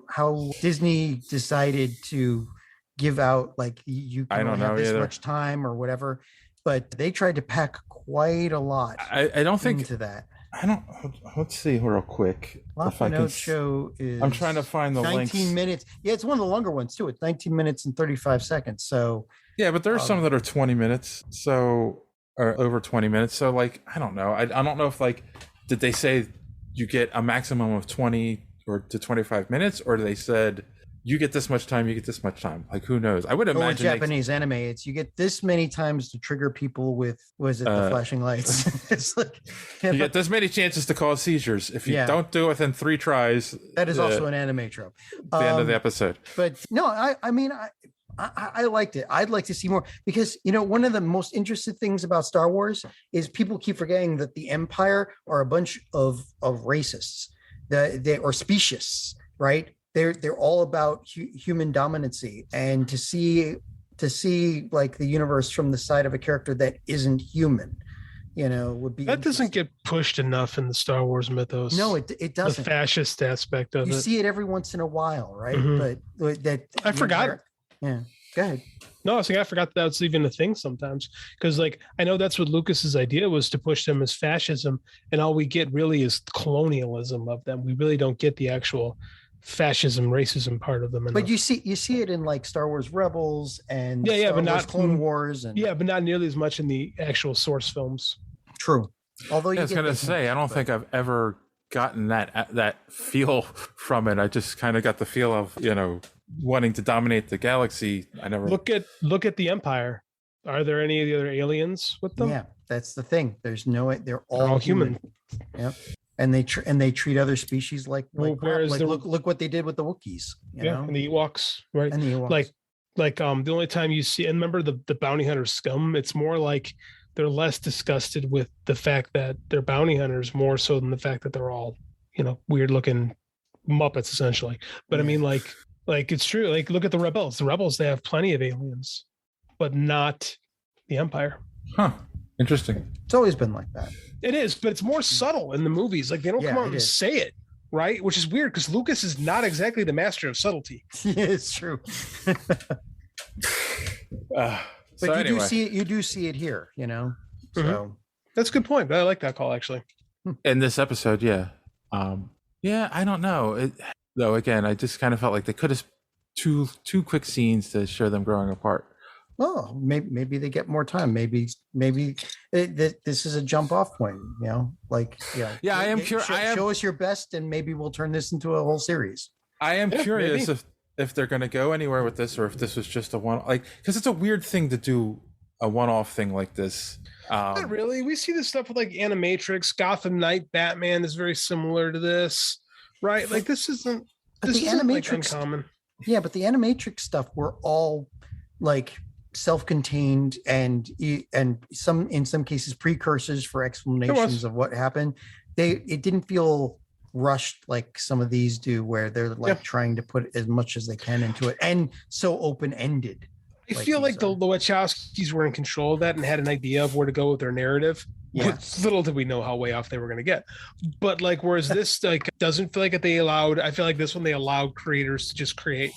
how Disney decided to give out, like, you can only have this much time or whatever, but they tried to pack quite a lot.
I don't think
into that.
I don't. Let's see real quick.
La Pinocho is.
I'm trying to find the
19
links.
minutes. Yeah, it's one of the longer ones too. It's 19 minutes and 35 seconds. So.
Yeah, but there's some that are 20 minutes, or over 20 minutes. So, like, I don't know. I don't know if, like, did they say you get a maximum of 20 or to 25 minutes, or they said you get this much time, you get this much time? Like, who knows? I would imagine
Japanese anime, it's you get this many times to trigger people with, the flashing lights. It's like
you get this many chances to cause seizures. If you don't do it within 3 tries,
that is also an anime trope.
The end of the episode.
But no, I mean, I liked it. I'd like to see more, because one of the most interesting things about Star Wars is people keep forgetting that the Empire are a bunch of racists, they are specious, right? They're all about human dominancy, and to see like the universe from the side of a character that isn't human, would be.
That doesn't get pushed enough in the Star Wars mythos.
No, it doesn't.
The fascist aspect of it.
You see it every once in a while, right? But that
I forgot.
Yeah, go ahead.
No, I was thinking, I forgot that was even a thing sometimes, because, like, I know that's what Lucas's idea was, to push them as fascism, and all we get really is colonialism of them. We really don't get the actual fascism, racism part of them enough.
But you see it in, like, Star Wars Rebels and Star
but
Wars
not
Clone Wars, and
but not nearly as much in the actual source films.
True. Although
I was going to say, I don't think I've ever gotten that feel from it. I just kind of got the feel of wanting to dominate the galaxy. I never
look at the Empire. Are there any of the other aliens with them?
Yeah, that's the thing. They're all human. Yep. And they treat other species like look what they did with the Wookiees.
And the Ewoks, right?
And the Ewoks.
Like the only time you see, and remember the bounty hunter scum, it's more like they're less disgusted with the fact that they're bounty hunters more so than the fact that they're all, weird looking Muppets essentially. But I mean, like it's true. Like, look at the Rebels. The Rebels, they have plenty of aliens, but not the Empire.
Huh. Interesting.
It's always been like that.
It is, but it's more subtle in the movies. Like, they don't come out and say it. right? Which is weird because Lucas is not exactly the master of subtlety.
Yeah, it's true. But
So anyway.
you do see it here, you know. So
that's a good point. But I like that call actually.
In this episode, yeah. Yeah, I don't know. Though again, I just kind of felt like they could have two quick scenes to show them growing apart.
Oh, maybe they get more time. Maybe this is a jump off point, you know, like,
yeah, I am curious.
Show us your best and maybe we'll turn this into a whole series.
I am curious if they're going to go anywhere with this, or if this was just a one, like, because it's a weird thing to do a one-off thing like this.
Not really. We see this stuff with like Animatrix, Gotham Knight, Batman is very similar to this, right? Like this isn't
Animatrix
like uncommon.
Yeah, but the Animatrix stuff were all like self-contained and in some cases precursors for explanations of what happened. It didn't feel rushed like some of these do, where they're like trying to put as much as they can into it and so open-ended.
I feel like the Wachowskis were in control of that and had an idea of where to go with their narrative.
Yeah.
But little did we know how way off they were going to get. But like, whereas this like doesn't feel like it, I feel like this one they allowed creators to just create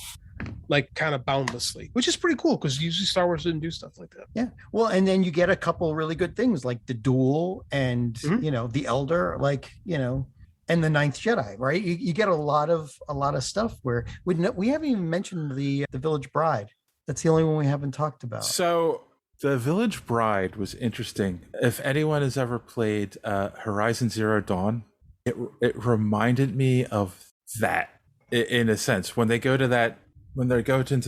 like kind of boundlessly, which is pretty cool because usually Star Wars didn't do stuff like that.
Yeah. Well, and then you get a couple really good things like the Duel and you know, the Elder, like, you know, and the Ninth Jedi, right? You get a lot of stuff where we haven't even mentioned the Village Bride. That's the only one we haven't talked about.
So the Village Bride was interesting. If anyone has ever played Horizon Zero Dawn, it reminded me of that in a sense. When they go into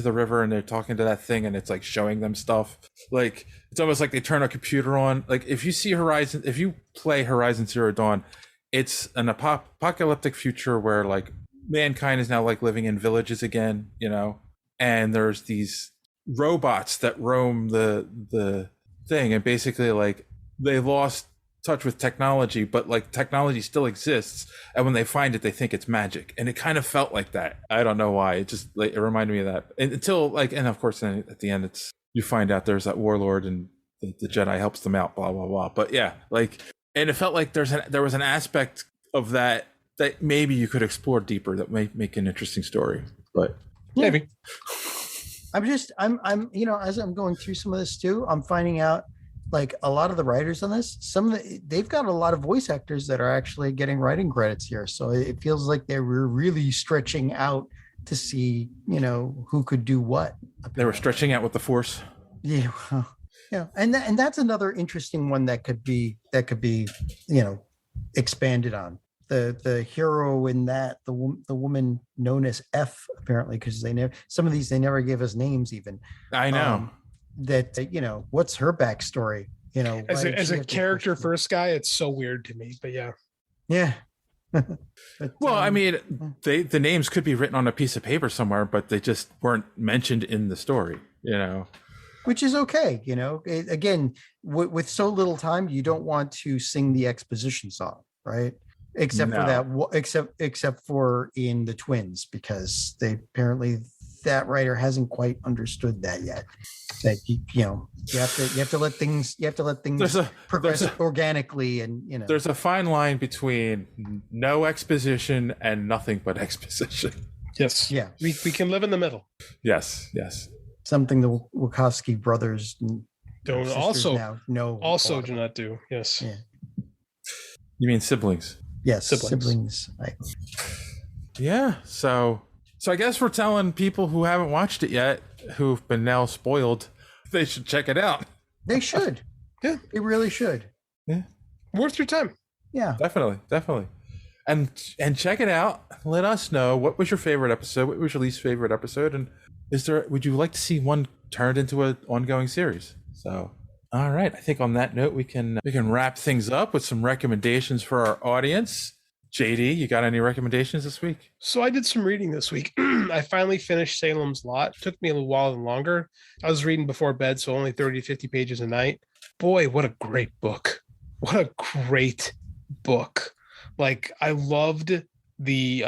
the river and they're talking to that thing and it's like showing them stuff, like it's almost like they turn a computer on. Like if you play Horizon Zero Dawn, it's an apocalyptic future where like mankind is now like living in villages again, you know, and there's these robots that roam the thing, and basically like they lost touch with technology, but like technology still exists, and when they find it they think it's magic, and it kind of felt like that. I don't know why, it just like it reminded me of that until like, and of course then at the end you find out there's that warlord and the Jedi helps them out, blah blah blah. But yeah, like, and it felt like there was an aspect of that maybe you could explore deeper that may make an interesting story, but
maybe.
I'm you know, as I'm going through some of this too, I'm finding out like a lot of the writers on this, they've got a lot of voice actors that are actually getting writing credits here. So it feels like they were really stretching out to see, you know, who could do what.
They were stretching out with the Force.
Yeah. Well, yeah. And that's another interesting one that could be, you know, expanded on. The hero in that, the woman known as F, apparently, because they never give us names even.
I know.
That, you know, what's her backstory? You know,
as a character first guy, it's so weird to me, but yeah.
Yeah.
But, well, I mean, the names could be written on a piece of paper somewhere, but they just weren't mentioned in the story, you know.
Which is okay, you know. Again, with so little time, you don't want to sing the exposition song, right? Except for in the twins, because that writer hasn't quite understood that yet. That you have to let things progress organically, and you know
there's a fine line between no exposition and nothing but exposition.
Yes.
Yeah.
We can live in the middle.
Yes.
Something the Wachowski brothers
don't also do not do. Yes.
Yeah.
You mean siblings?
Yes, siblings.
Yeah. So I guess we're telling people who haven't watched it yet, who've been now spoiled, they should check it out.
They should.
Yeah.
They really should.
Yeah.
Worth your time.
Yeah.
Definitely. And check it out. Let us know, what was your favorite episode? What was your least favorite episode? And would you like to see one turned into an ongoing series? So, all right. I think on that note, we can wrap things up with some recommendations for our audience. JD, you got any recommendations this week?
So I did some reading this week. I finally finished Salem's Lot. It took me a little while longer. I was reading before bed, so only 30 to 50 pages a night. Boy, what a great book. What a great book. Like, I loved the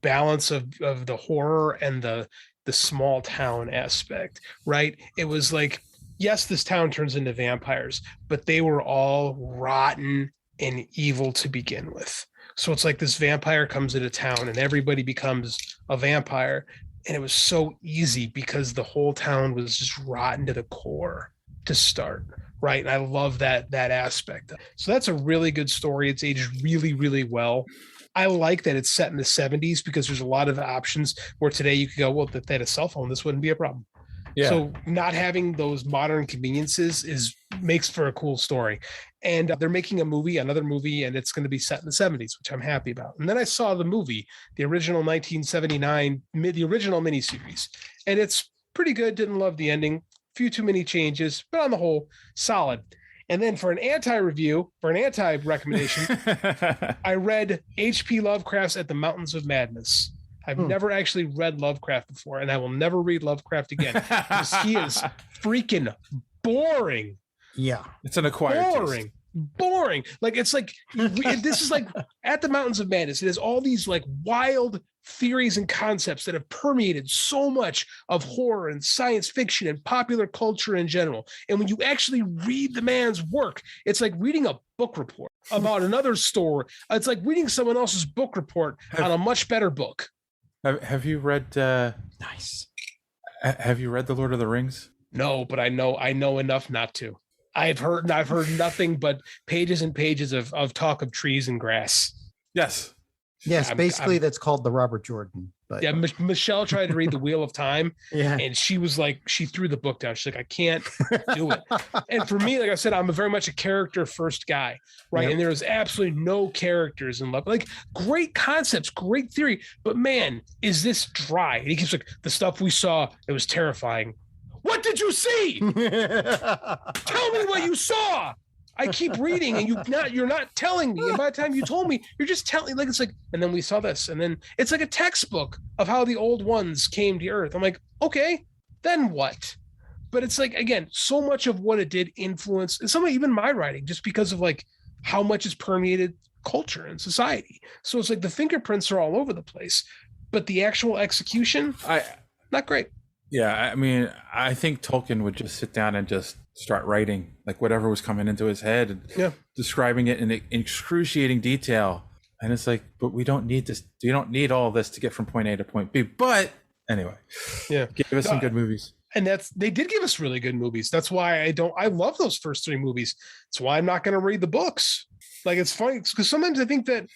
balance of the horror and the small town aspect, right? It was like, yes, this town turns into vampires, but they were all rotten and evil to begin with. So it's like this vampire comes into town and everybody becomes a vampire. And it was so easy because the whole town was just rotten to the core to start. Right. And I love that aspect. So that's a really good story. It's aged really, really well. I like that it's set in the 70s because there's a lot of options where today you could go, well, if they had a cell phone, this wouldn't be a problem. Yeah. So not having those modern conveniences makes for a cool story. And they're making another movie, and it's going to be set in the 70s, which I'm happy about. And then I saw the movie, the original 1979, the original miniseries, and it's pretty good. Didn't love the ending. Few too many changes, but on the whole, solid. And then for an anti-recommendation, I read H.P. Lovecraft's At the Mountains of Madness. I've never actually read Lovecraft before, and I will never read Lovecraft again because he is freaking boring.
Yeah,
it's an acquired
boring. Like it's like this is like At the Mountains of Madness. It has all these like wild theories and concepts that have permeated so much of horror and science fiction and popular culture in general. And when you actually read the man's work, it's like reading a book report about another story. It's like reading someone else's book report on a much better book.
Have you read
nice?
Have you read The Lord of the Rings?
No, but I know enough not to. I've heard nothing but pages and pages of talk of trees and grass.
Yes.
Yes, basically that's called the Robert Jordan. But
yeah, Michelle tried to read The Wheel of Time,
and
she was like, she threw the book down. She's like, I can't do it. And for me, like I said, I'm very much a character first guy, right? Yep. And there was absolutely no characters in love. Like great concepts, great theory, but man, is this dry? And he keeps like, the stuff we saw, it was terrifying. What did you see? Tell me what you saw. I keep reading and you're not telling me. And by the time you told me, you're just telling like, it's like, and then we saw this. And then it's like a textbook of how the old ones came to Earth. I'm like, okay, then what? But it's like, again, so much of what it did influence, and some of even my writing, just because of like how much it's permeated culture and society. So it's like the fingerprints are all over the place, but the actual execution, not great.
Yeah, I mean, I think Tolkien would just sit down and just start writing like whatever was coming into his head and describing it in excruciating detail. And it's like, but we don't need this. You don't need all this to get from point A to point B. But anyway, give us some good movies.
And they did give us really good movies. That's why I love those first three movies. That's why I'm not going to read the books. Like, it's funny because sometimes I think that,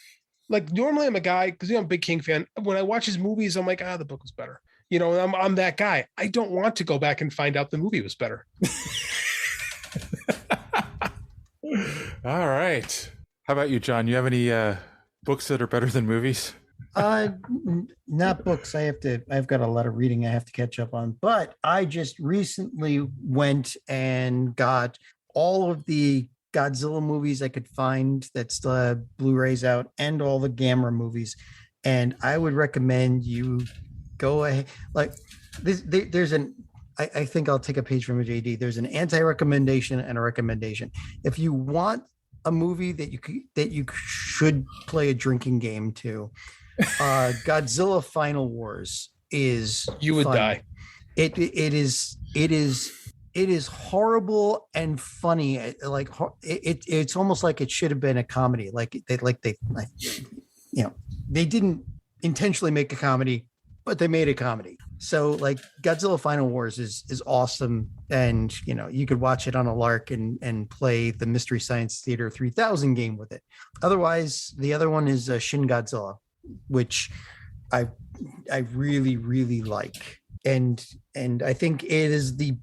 like, normally I'm a guy, because I'm a big King fan. When I watch his movies, I'm like, the book was better. You know, I'm that guy. I don't want to go back and find out the movie was better.
All right. How about you, John? You have any books that are better than movies?
Not books. I've got a lot of reading I have to catch up on, but I just recently went and got all of the Godzilla movies I could find that still have Blu-rays out and all the Gamera movies. And I would recommend you go ahead. Like there's I think I'll take a page from a JD. There's an anti-recommendation and a recommendation. If you want a movie that you should play a drinking game to, Godzilla Final Wars is
you would
fun.
Die.
It is horrible and funny. Like it's almost like it should have been a comedy. They didn't intentionally make a comedy, but they made a comedy. So like Godzilla Final Wars is awesome. And, you could watch it on a lark and play the Mystery Science Theater 3000 game with it. Otherwise, the other one is Shin Godzilla, which I really, really like. And I think it's the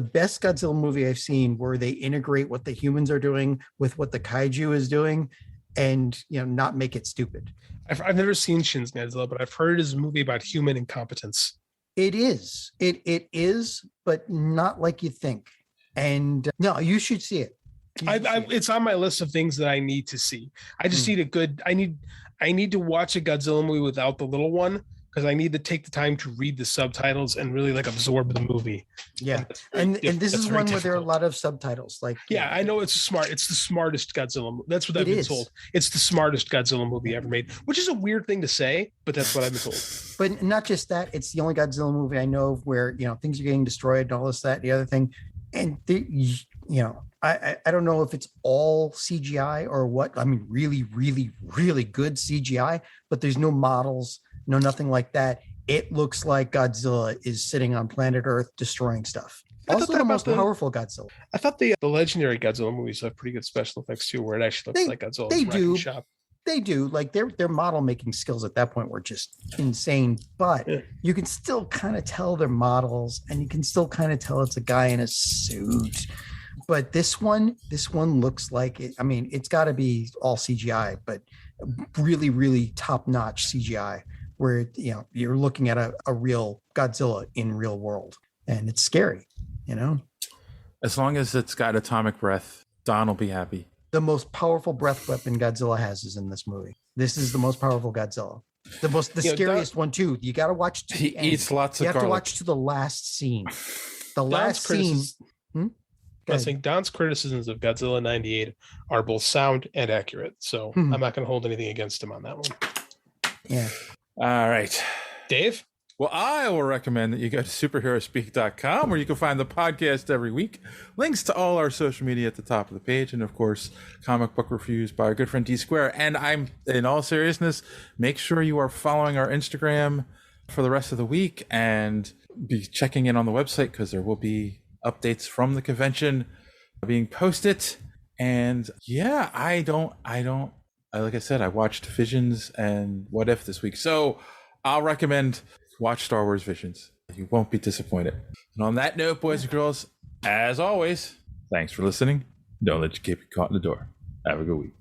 best Godzilla movie I've seen where they integrate what the humans are doing with what the kaiju is doing and, not make it stupid.
I've never seen Shin Godzilla, but I've heard it is a movie about human incompetence.
It is. It is, but not like you think. And no, you should see it.
It's on my list of things that I need to see. I just need I need to watch a Godzilla movie without the little one, because I need to take the time to read the subtitles and really like absorb the movie.
Yeah. And this is one where there are a lot of subtitles. Like,
I know it's the smartest Godzilla movie. That's what I've been told. It's the smartest Godzilla movie ever made, which is a weird thing to say, but that's what I've been told.
But not just that, it's the only Godzilla movie I know of where, things are getting destroyed and all this, that, the other thing. And I don't know if it's all CGI or what. I mean, really, really, really good CGI, but there's no models, nothing like that. It looks like Godzilla is sitting on planet Earth destroying stuff. Also, the most powerful Godzilla.
I thought the legendary Godzilla movies have pretty good special effects too, where it actually looks like Godzilla.
They do. Shop. They do. Like their model making skills at that point were just insane. But you can still kind of tell they're models, and you can still kind of tell it's a guy in a suit. But this one looks like it. I mean, it's got to be all CGI, but really, really top-notch CGI, where you're looking at a real Godzilla in real world, and it's scary.
As long as it's got atomic breath, Don will be happy.
The most powerful breath weapon Godzilla has is in this movie. This is the most powerful Godzilla. The scariest one too. You got to watch to the end.
He eats lots of garlic.
You have to watch to the last scene. The last scene.
I think Don's criticisms of Godzilla 98 are both sound and accurate. So I'm not going to hold anything against him on that one.
Yeah.
All right.
Dave?
Well, I will recommend that you go to superheroespeak.com, where you can find the podcast every week, links to all our social media at the top of the page, and of course, comic book reviews by our good friend D Square. And I'm, in all seriousness, make sure you are following our Instagram for the rest of the week and be checking in on the website, because there will be updates from the convention being posted. And yeah, like I said, I watched Visions and What If this week, so I'll recommend watch Star Wars Visions. You won't be disappointed. And on that note, boys and girls, as always, thanks for listening. Don't let your cape get caught in the door. Have a good week.